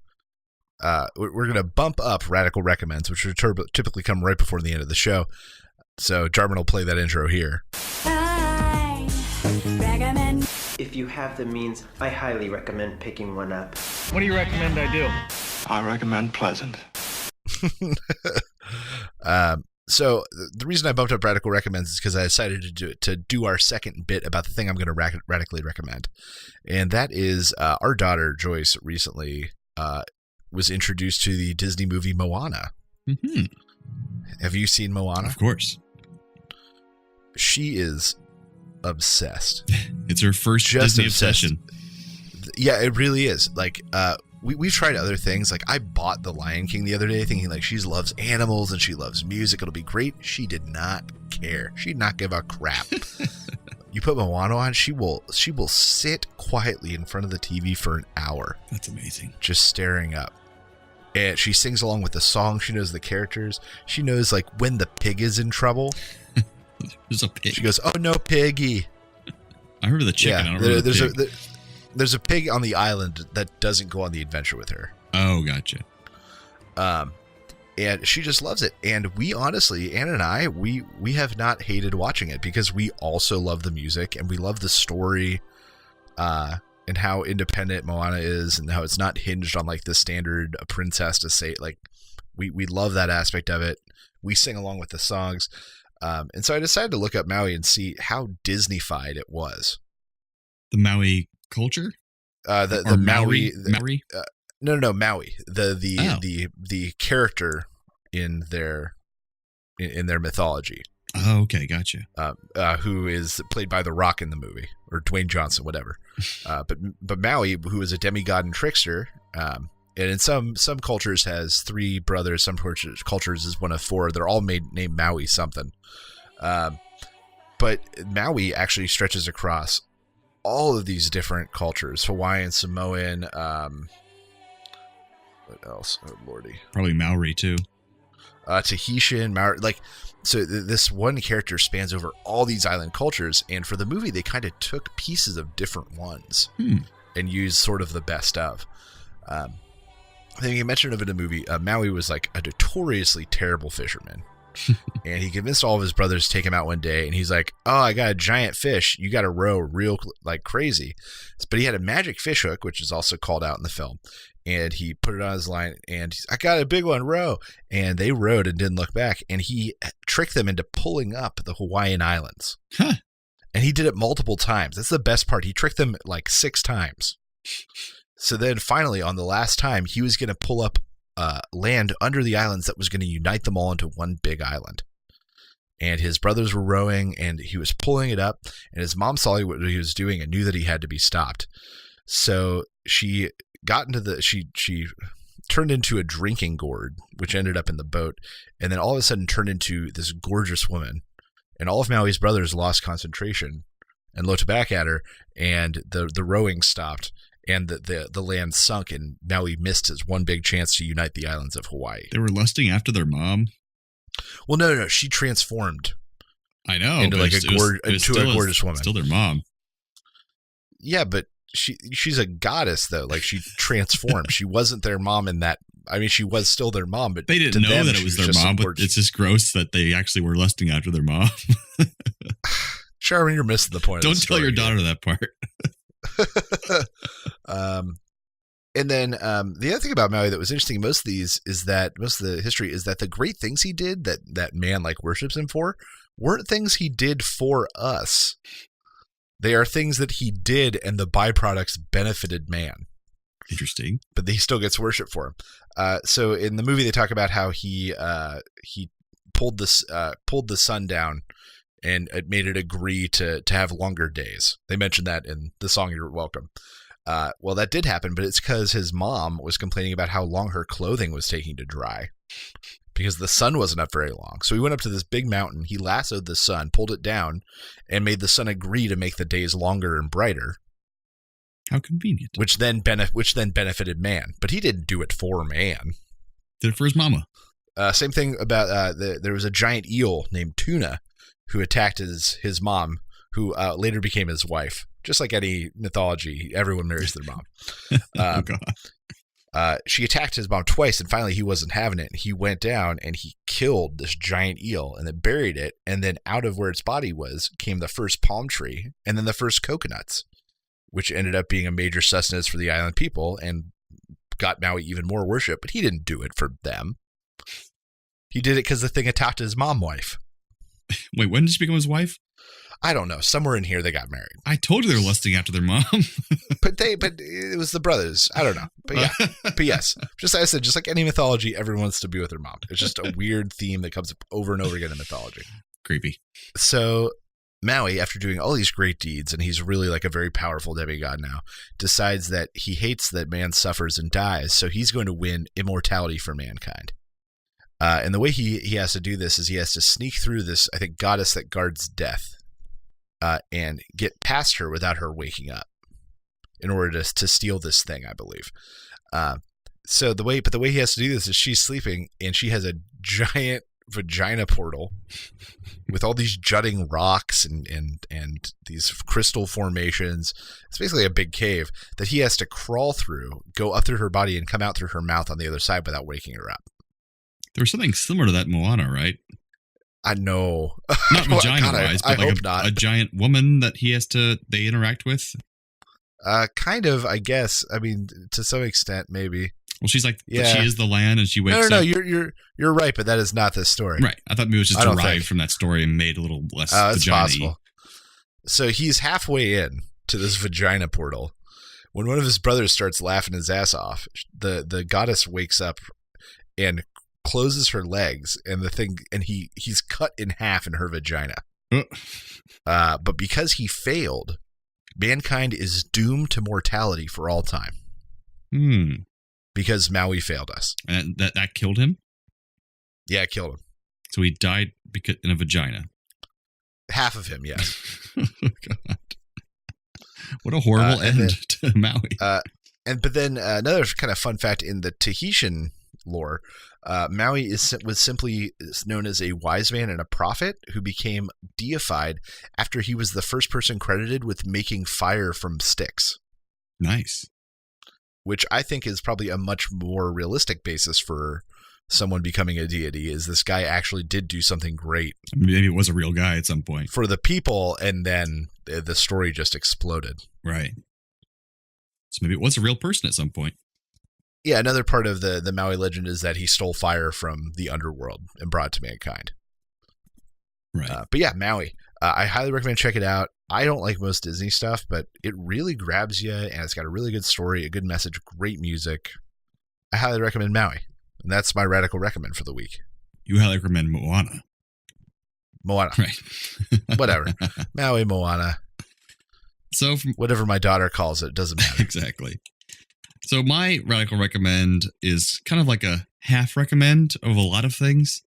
Speaker 8: we're going to bump up Radical Recommends, which typically come right before the end of the show. So Jarman will play that intro here.
Speaker 12: I recommend. If you have the means, I highly recommend picking one up.
Speaker 3: What do you recommend I do?
Speaker 1: I recommend Pleasant.
Speaker 8: So the reason I bumped up Radical Recommends is because I decided to do our second bit about the thing I'm going to radically recommend. And that is our daughter, Joyce, recently was introduced to the Disney movie Moana.
Speaker 9: Mm-hmm.
Speaker 8: Have you seen Moana?
Speaker 9: Of course.
Speaker 8: She is obsessed.
Speaker 9: It's her first Disney obsession.
Speaker 8: Yeah, it really is. Like, we've tried other things. Like, I bought The Lion King the other day thinking, like, she loves animals and she loves music. It'll be great. She did not care. She did not give a crap. You put Moana on, she will sit quietly in front of the TV for an hour.
Speaker 9: That's amazing.
Speaker 8: Just staring up. And she sings along with the song. She knows the characters. She knows, like, when the pig is in trouble.
Speaker 9: There's a pig.
Speaker 8: She goes, "Oh no, piggy!"
Speaker 9: I remember the chicken.
Speaker 8: Yeah,
Speaker 9: I don't remember the pig.
Speaker 8: There's a pig on the island that doesn't go on the adventure with her.
Speaker 9: Oh, gotcha.
Speaker 8: And she just loves it. And we honestly, Anna and I, we have not hated watching it because we also love the music and we love the story, and how independent Moana is and how it's not hinged on like the standard a princess to say. Like, we love that aspect of it. We sing along with the songs. And so I decided to look up Maui and see how Disney-fied it was.
Speaker 9: The Maui culture?
Speaker 8: The Maui.
Speaker 9: Maui?
Speaker 8: No, Maui. The character in their mythology.
Speaker 9: Oh, okay, gotcha.
Speaker 8: Who is played by The Rock in the movie, or Dwayne Johnson, whatever. But Maui, who is a demigod and trickster, and in some cultures has three brothers. Some cultures is one of four. They're all named Maui something. But Maui actually stretches across all of these different cultures: Hawaiian, Samoan, What else? Oh, lordy.
Speaker 9: Probably Maori, too.
Speaker 8: Tahitian, Maori. So this one character spans over all these island cultures, and for the movie, they kind of took pieces of different ones and used sort of the best of. I think you mentioned of it in the movie, Maui was like a notoriously terrible fisherman. And he convinced all of his brothers to take him out one day, and he's like, "Oh, I got a giant fish. You got to row real like crazy." But he had a magic fish hook, which is also called out in the film, and he put it on his line, and he's, "I got a big one, row." And they rowed and didn't look back, and he tricked them into pulling up the Hawaiian Islands.
Speaker 9: Huh.
Speaker 8: And he did it multiple times. That's the best part. He tricked them like 6 times. So then finally, on the last time, he was going to pull up land under the islands that was going to unite them all into one big island. And his brothers were rowing, and he was pulling it up, and his mom saw what he was doing and knew that he had to be stopped. So she got into she turned into a drinking gourd, which ended up in the boat, and then all of a sudden turned into this gorgeous woman. And all of Maui's brothers lost concentration and looked back at her, and the rowing stopped. And the land sunk, and Maui missed his one big chance to unite the islands of Hawaii.
Speaker 9: They were lusting after their mom?
Speaker 8: Well, no. She transformed.
Speaker 9: I know.
Speaker 8: Into like a gorgeous woman.
Speaker 9: Still their mom.
Speaker 8: Yeah, but she's a goddess, though. Like, she transformed. She wasn't their mom in that. I mean, she was still their mom, but
Speaker 9: they didn't know that it was their mom, but it's just gross that they actually were lusting after their mom.
Speaker 8: Jarman, you're missing the point.
Speaker 9: Don't tell your daughter that part.
Speaker 8: And then the other thing about Maui that was interesting, most of the history is that the great things he did that man like worships him for weren't things he did for us. They are things that he did, and the byproducts benefited man.
Speaker 9: Interesting.
Speaker 8: But he still gets worship for him. So in the movie, they talk about how he pulled the sun down, and it made it agree to have longer days. They mentioned that in the song "You're Welcome." Well, that did happen, but it's because his mom was complaining about how long her clothing was taking to dry because the sun wasn't up very long. So he went up to this big mountain. He lassoed the sun, pulled it down, and made the sun agree to make the days longer and brighter.
Speaker 9: How convenient.
Speaker 8: Which then benefited man. But he didn't do it for man.
Speaker 9: Did it for his mama.
Speaker 8: Same thing about there was a giant eel named Tuna who attacked his mom, who later became his wife. Just like any mythology, everyone marries their mom.
Speaker 9: Oh, God.
Speaker 8: She attacked his mom twice, and finally he wasn't having it. He went down and he killed this giant eel and then buried it. And then out of where its body was came the first palm tree and then the first coconuts, which ended up being a major sustenance for the island people and got Maui even more worship. But he didn't do it for them. He did it because the thing attacked his mom wife.
Speaker 9: Wait, when did she become his wife?
Speaker 8: I don't know. Somewhere in here they got married.
Speaker 9: I told you they were lusting after their mom.
Speaker 8: but it was the brothers. I don't know. But yeah. But yes. Just like I said, just like any mythology, everyone wants to be with their mom. It's just a weird theme that comes up over and over again in mythology.
Speaker 9: Creepy.
Speaker 8: So Maui, after doing all these great deeds, and he's really like a very powerful demigod now, decides that he hates that man suffers and dies, so he's going to win immortality for mankind. And the way he has to do this is he has to sneak through this, I think, goddess that guards death. And get past her without her waking up in order to steal this thing, I believe. So the way he has to do this is she's sleeping and she has a giant vagina portal with all these jutting rocks and these crystal formations. It's basically a big cave that he has to crawl through, go up through her body and come out through her mouth on the other side without waking her up.
Speaker 9: There was something similar to that in Moana, right?
Speaker 8: I know.
Speaker 9: Not vagina-wise, but like
Speaker 8: a
Speaker 9: giant woman that they interact with?
Speaker 8: Kind of, I guess. I mean, to some extent, maybe.
Speaker 9: Well, she's like, she is the land, and she wakes up.
Speaker 8: No, you're right, but that is not this story.
Speaker 9: Right. I thought maybe it was just derived from that story and made a little less vagina-y.
Speaker 8: It's possible. So he's halfway in to this vagina portal when one of his brothers starts laughing his ass off. The goddess wakes up and closes her legs, and he's cut in half in her vagina. But because he failed, mankind is doomed to mortality for all time. Because Maui failed us.
Speaker 9: And that killed him?
Speaker 8: Yeah, it killed him.
Speaker 9: So he died in a vagina.
Speaker 8: Half of him, yes.
Speaker 9: Oh, God. What a horrible end to Maui.
Speaker 8: But then another kind of fun fact in the Tahitian lore, Maui was simply known as a wise man and a prophet who became deified after he was the first person credited with making fire from sticks.
Speaker 9: Nice.
Speaker 8: Which I think is probably a much more realistic basis for someone becoming a deity, is this guy actually did do something great.
Speaker 9: Maybe it was a real guy at some point.
Speaker 8: For the people, and then the story just exploded.
Speaker 9: Right. So maybe it was a real person at some point.
Speaker 8: Yeah, another part of the Maui legend is that he stole fire from the underworld and brought it to mankind.
Speaker 9: Right.
Speaker 8: But yeah, Maui. I highly recommend check it out. I don't like most Disney stuff, but it really grabs you, and it's got a really good story, a good message, great music. I highly recommend Maui. And that's my radical recommend for the week.
Speaker 9: You highly recommend Moana. Right.
Speaker 8: Whatever. Maui, Moana.
Speaker 9: So
Speaker 8: whatever my daughter calls it, doesn't matter.
Speaker 9: Exactly. So my radical recommend is kind of like a half recommend of a lot of things.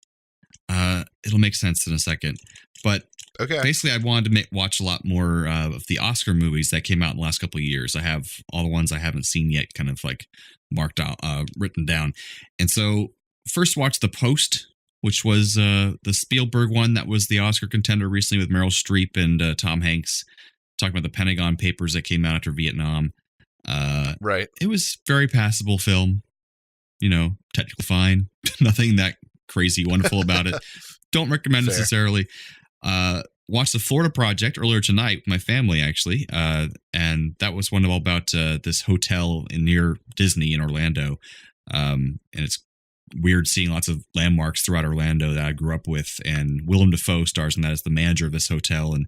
Speaker 9: It'll make sense in a second. But basically, I wanted to watch a lot more of the Oscar movies that came out in the last couple of years. I have all the ones I haven't seen yet kind of like marked out, written down. And so first watch The Post, which was the Spielberg one that was the Oscar contender recently with Meryl Streep and Tom Hanks, talking about the Pentagon Papers that came out after Vietnam.
Speaker 8: Right.
Speaker 9: It was very passable film, technically fine. Nothing that crazy wonderful about it. Don't recommend necessarily. Watched the Florida Project earlier tonight with my family, actually. And that was one all about this hotel near Disney in Orlando. And it's weird seeing lots of landmarks throughout Orlando that I grew up with. And Willem Dafoe stars in that as the manager of this hotel. And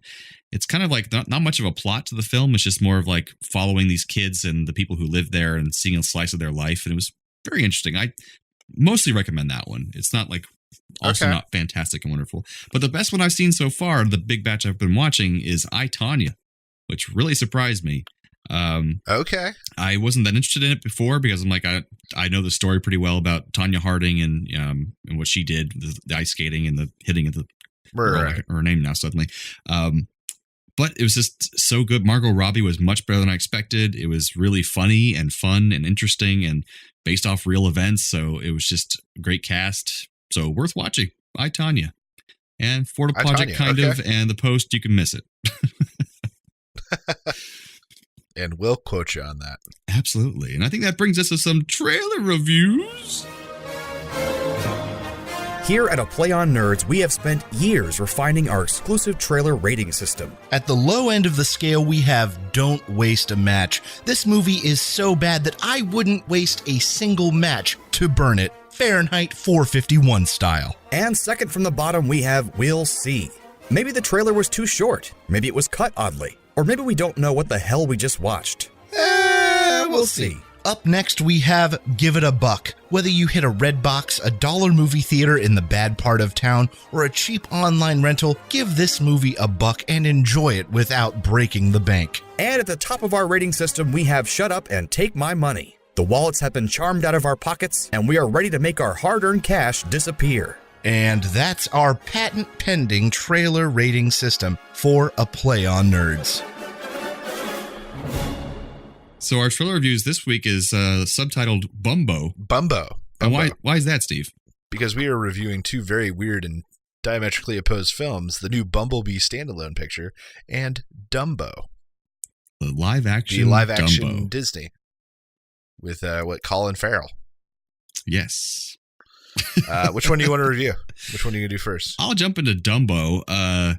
Speaker 9: it's kind of like not much of a plot to the film. It's just more of like following these kids and the people who live there and seeing a slice of their life. And it was very interesting. I mostly recommend that one. It's not like also not fantastic and wonderful. But the best one I've seen so far, the big batch I've been watching, is I, Tonya, which really surprised me. I wasn't that interested in it before because I'm like, I know the story pretty well about Tonya Harding and what she did, the ice skating and the hitting of the her name now suddenly. But it was just so good. Margot Robbie was much better than I expected. It was really funny and fun and interesting and based off real events. So it was just a great cast. So worth watching. I, Tonya. And Florida Project, kind of, and The Post, you can miss it.
Speaker 8: And we'll quote you on that.
Speaker 9: Absolutely. And I think that brings us to some trailer reviews.
Speaker 13: Here at A Play on Nerds, we have spent years refining our exclusive trailer rating system.
Speaker 14: At the low end of the scale, we have Don't Waste a Match. This movie is so bad that I wouldn't waste a single match to burn it, Fahrenheit 451 style.
Speaker 13: And second from the bottom, we have We'll See. Maybe the trailer was too short. Maybe it was cut oddly. Or maybe we don't know what the hell we just watched.
Speaker 14: We'll see. Up next, we have Give It a Buck. Whether you hit a red box, a dollar movie theater in the bad part of town, or a cheap online rental, give this movie a buck and enjoy it without breaking the bank.
Speaker 13: And at the top of our rating system, we have Shut Up and Take My Money. The wallets have been charmed out of our pockets, and we are ready to make our hard-earned cash disappear.
Speaker 14: And that's our patent-pending trailer rating system for A Play on Nerds.
Speaker 9: So our trailer reviews this week is subtitled Bumbo.
Speaker 8: Bumbo.
Speaker 9: And why is that, Steve?
Speaker 8: Because we are reviewing two very weird and diametrically opposed films, the new Bumblebee standalone picture and Dumbo.
Speaker 9: The live-action Dumbo.
Speaker 8: Disney. With, Colin Farrell.
Speaker 9: Yes.
Speaker 8: Which one do you want to review? Which one are you going to do first?
Speaker 9: I'll jump into Dumbo.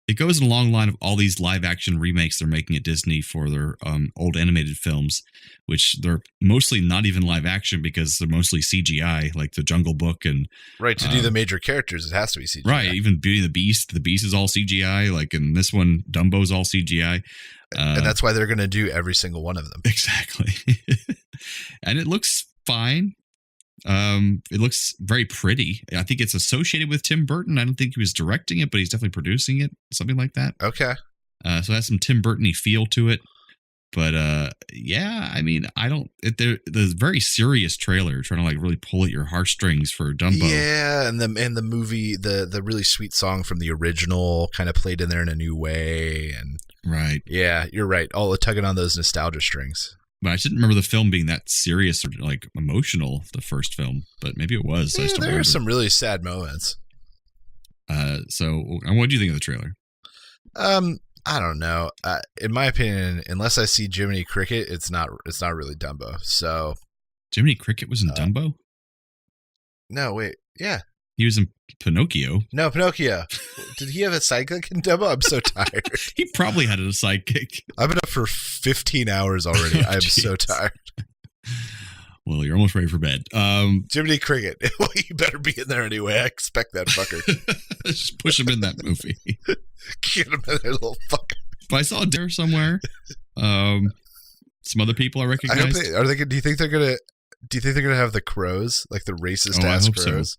Speaker 9: It goes in a long line of all these live-action remakes they're making at Disney for their old animated films, which they're mostly not even live-action because they're mostly CGI, like The Jungle Book. And
Speaker 8: right, to do the major characters, it has to be CGI.
Speaker 9: Right, even Beauty and the Beast is all CGI. Like in this one, Dumbo's all CGI.
Speaker 8: And that's why they're going to do every single one of them.
Speaker 9: Exactly. And it looks fine. It looks very pretty. I think it's associated with Tim Burton. I don't think he was directing it, but he's definitely producing it, something like that.
Speaker 8: Okay.
Speaker 9: So it has some Tim Burton-y feel to it. But yeah, I mean, the very serious trailer trying to like really pull at your heartstrings for Dumbo.
Speaker 8: Yeah, and the movie, the really sweet song from the original kind of played in there in a new way, and
Speaker 9: right.
Speaker 8: Yeah, you're right. All tugging on those nostalgia strings.
Speaker 9: But I didn't remember the film being that serious or like emotional, the first film, but maybe it was.
Speaker 8: Yeah, there were some really sad moments.
Speaker 9: So what do you think of the trailer?
Speaker 8: I don't know. In my opinion, unless I see Jiminy Cricket, it's not really Dumbo. So
Speaker 9: Jiminy Cricket was in Dumbo?
Speaker 8: No, wait. Yeah.
Speaker 9: He was in Pinocchio.
Speaker 8: No, Pinocchio. Did he have a sidekick in Dumbo? I'm so tired.
Speaker 9: He probably had a sidekick.
Speaker 8: I've been up for 15 hours already. I'm so tired.
Speaker 9: Well, you're almost ready for bed.
Speaker 8: Jiminy Cricket. Well, you better be in there anyway. I expect that fucker.
Speaker 9: Just push him in that movie.
Speaker 8: Get him in there, little fucker.
Speaker 9: But I saw Dare somewhere. Some other people I recognize.
Speaker 8: Do you think they're gonna have the crows, like the racist ass crows?
Speaker 9: So.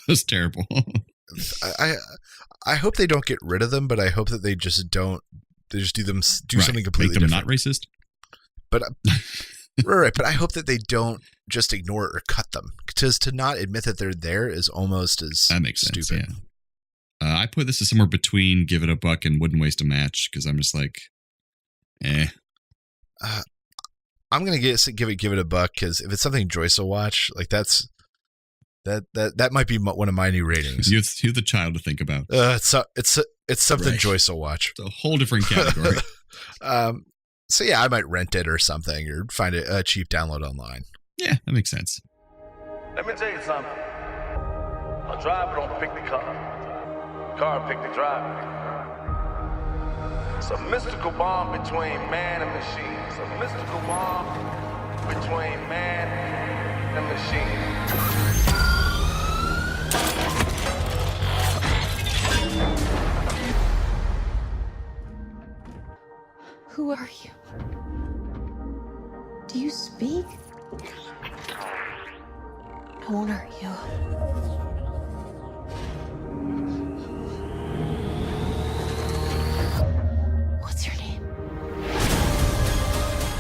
Speaker 9: That's terrible.
Speaker 8: I hope they don't get rid of them, but I hope that they just don't. They just do something completely
Speaker 9: Make them
Speaker 8: different.
Speaker 9: not racist.
Speaker 8: But right. But I hope that they don't just ignore it or cut them, because to not admit that they're there is almost as
Speaker 9: that makes
Speaker 8: stupid.
Speaker 9: Sense, yeah. I put this as somewhere between Give It a Buck and Wouldn't Waste a Match because I'm just like,
Speaker 8: I'm gonna give it a buck because if it's something Joyce will watch, like that might be one of my new ratings.
Speaker 9: You're the child to think about.
Speaker 8: It's something
Speaker 9: Right.
Speaker 8: Joyce will watch.
Speaker 9: It's a whole different category.
Speaker 8: So yeah, I might rent it or something, or find a cheap download online.
Speaker 9: Yeah, that makes sense.
Speaker 15: Let me tell you something. A driver don't pick the car. Car pick the driver. It's a mystical bond between man and machine. It's a mystical bond between man and machine.
Speaker 4: Who are you? Do you speak? I won't hurt you. What's your name?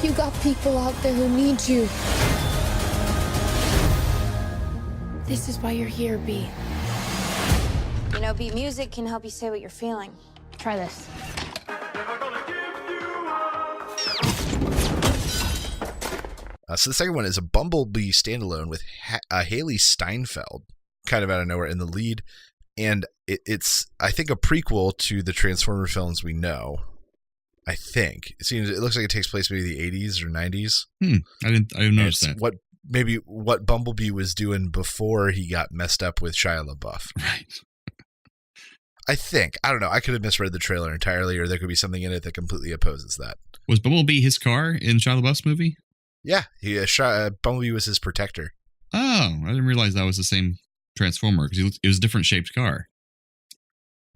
Speaker 4: You got people out there who need you. This is why you're here, B.
Speaker 16: You know, beat music can help you say what you're feeling. Try this.
Speaker 8: So the second one is a Bumblebee standalone with Haley Steinfeld, kind of out of nowhere in the lead, and it's I think a prequel to the Transformer films we know. I think it looks like it takes place maybe the 80s or 90s.
Speaker 9: I didn't notice that.
Speaker 8: What Bumblebee was doing before he got messed up with Shia LaBeouf.
Speaker 9: Right.
Speaker 8: I think. I don't know. I could have misread the trailer entirely, or there could be something in it that completely opposes that.
Speaker 9: Was Bumblebee his car in Shia LaBeouf's movie?
Speaker 8: Yeah, Bumblebee was his protector.
Speaker 9: Oh, I didn't realize that was the same Transformer because it was a different shaped car.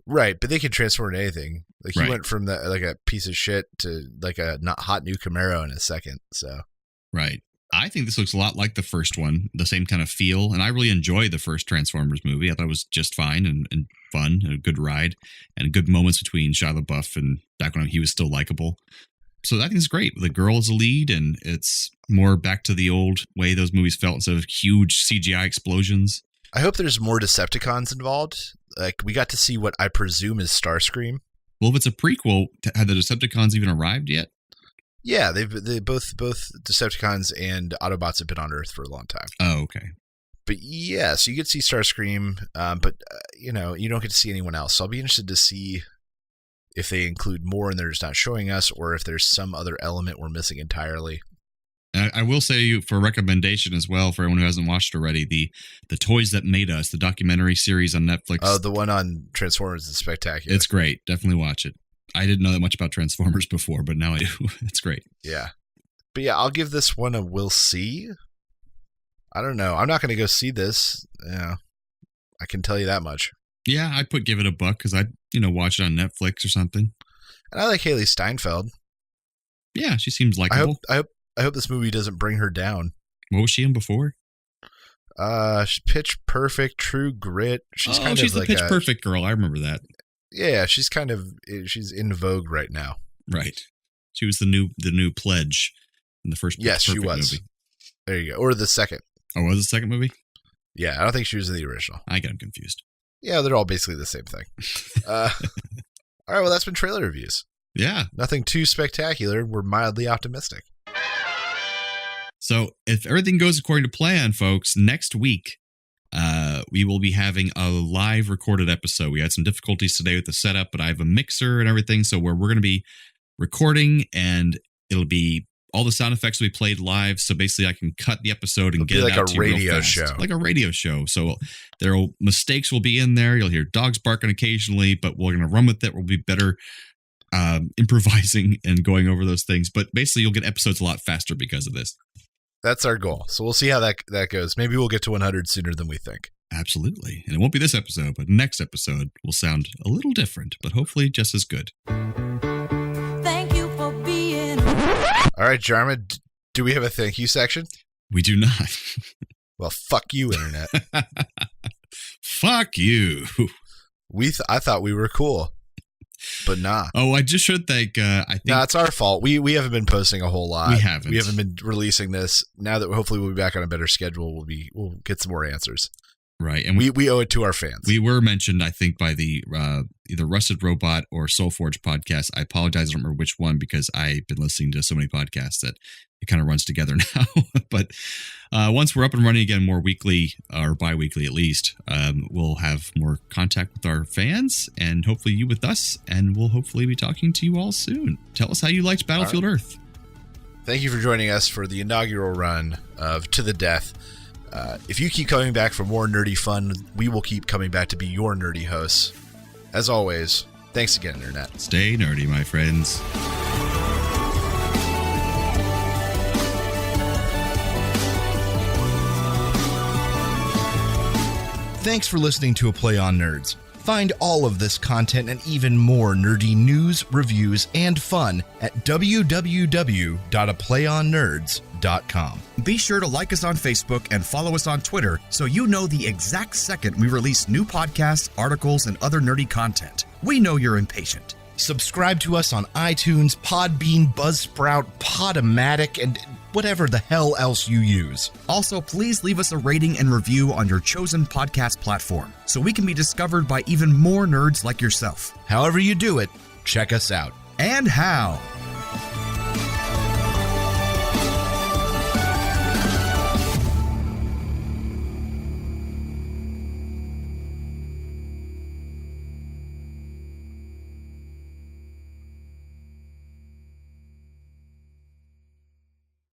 Speaker 8: Right, but they can transform into anything. Like
Speaker 9: Right.
Speaker 8: he went from like a piece of shit to like a not hot new Camaro in a second. So
Speaker 9: Right. I think this looks a lot like the first one, the same kind of feel. And I really enjoyed the first Transformers movie. I thought it was just fine and fun and a good ride and good moments between Shia LaBeouf and back when he was still likable. So I think it's great. The girl is a lead and it's more back to the old way those movies felt instead of huge CGI explosions.
Speaker 8: I hope there's more Decepticons involved. Like we got to see what I presume is Starscream.
Speaker 9: Well, if it's a prequel, had the Decepticons even arrived yet?
Speaker 8: Yeah, they both Decepticons and Autobots have been on Earth for a long time.
Speaker 9: Oh, okay.
Speaker 8: But yeah, so you get to see Starscream, but you don't get to see anyone else. So I'll be interested to see if they include more and they're just not showing us, or if there's some other element we're missing entirely.
Speaker 9: And I will say for a recommendation as well for anyone who hasn't watched already, the Toys That Made Us, the documentary series on Netflix.
Speaker 8: Oh, the one on Transformers is spectacular.
Speaker 9: It's great. Definitely watch it. I didn't know that much about Transformers before, but now I do. It's great.
Speaker 8: Yeah. But yeah, I'll give this one a we'll see. I don't know. I'm not going to go see this. Yeah, I can tell you that much.
Speaker 9: Yeah, I'd give it a buck because I'd, watch it on Netflix or something.
Speaker 8: And I like Haley Steinfeld.
Speaker 9: Yeah, she seems likable.
Speaker 8: I hope this movie doesn't bring her down.
Speaker 9: What was she in before?
Speaker 8: Pitch Perfect, True Grit. She's
Speaker 9: the
Speaker 8: like
Speaker 9: Pitch Perfect girl. I remember that.
Speaker 8: Yeah, she's in vogue right now.
Speaker 9: Right. She was the new Pledge in the first
Speaker 8: Yes, she was.
Speaker 9: movie.
Speaker 8: There you go. Or the second.
Speaker 9: Oh, was it the second movie?
Speaker 8: Yeah, I don't think she was in the original.
Speaker 9: I got them confused.
Speaker 8: Yeah, they're all basically the same thing. All right, well, that's been trailer reviews.
Speaker 9: Yeah.
Speaker 8: Nothing too spectacular. We're mildly optimistic.
Speaker 9: So if everything goes according to plan, folks, next week, we will be having a live recorded episode. We had some difficulties today with the setup, but I have a mixer and everything. So we're going to be recording, and it'll be all the sound effects will be played live. So basically I can cut the episode and get it out to you real fast. Like a radio show. So mistakes will be in there. You'll hear dogs barking occasionally, but we're going to run with it. We'll be better improvising and going over those things. But basically you'll get episodes a lot faster because of this.
Speaker 8: That's our goal. So we'll see how that goes. Maybe we'll get to 100 sooner than we think.
Speaker 9: Absolutely. And it won't be this episode, but next episode will sound a little different, but hopefully just as good.
Speaker 17: Thank you for being.
Speaker 8: All right, Jarman, do we have a thank you section?
Speaker 9: We do not.
Speaker 8: Well, fuck you, Internet.
Speaker 9: Fuck you.
Speaker 8: I thought we were cool. But nah.
Speaker 9: Oh, I just should thank.
Speaker 8: Nah, it's our fault. We haven't been posting a whole lot.
Speaker 9: We haven't.
Speaker 8: We haven't been releasing this. Now that hopefully we'll be back on a better schedule, we'll get some more answers.
Speaker 9: Right, and
Speaker 8: we owe it to our fans.
Speaker 9: We were mentioned, I think, by the either Rusted Robot or Soulforge podcast. I apologize, I don't remember which one because I've been listening to so many podcasts that it kind of runs together now. But once we're up and running again, more weekly or bi-weekly at least, we'll have more contact with our fans and hopefully you with us, and we'll hopefully be talking to you all soon. Tell us how you liked Battlefield Earth.
Speaker 8: Thank you for joining us for the inaugural run of To the Death. If you keep coming back for more nerdy fun, we will keep coming back to be your nerdy hosts. As always, thanks again, Internet.
Speaker 9: Stay nerdy, my friends.
Speaker 14: Thanks for listening to A Play on Nerds. Find all of this content and even more nerdy news, reviews, and fun at www.aplayonnerds.com.
Speaker 13: Be sure to like us on Facebook and follow us on Twitter so you know the exact second we release new podcasts, articles, and other nerdy content. We know you're impatient.
Speaker 14: Subscribe to us on iTunes, Podbean, Buzzsprout, Podomatic, and whatever the hell else you use.
Speaker 13: Also, please leave us a rating and review on your chosen podcast platform so we can be discovered by even more nerds like yourself.
Speaker 14: However you do it, check us out.
Speaker 13: And how.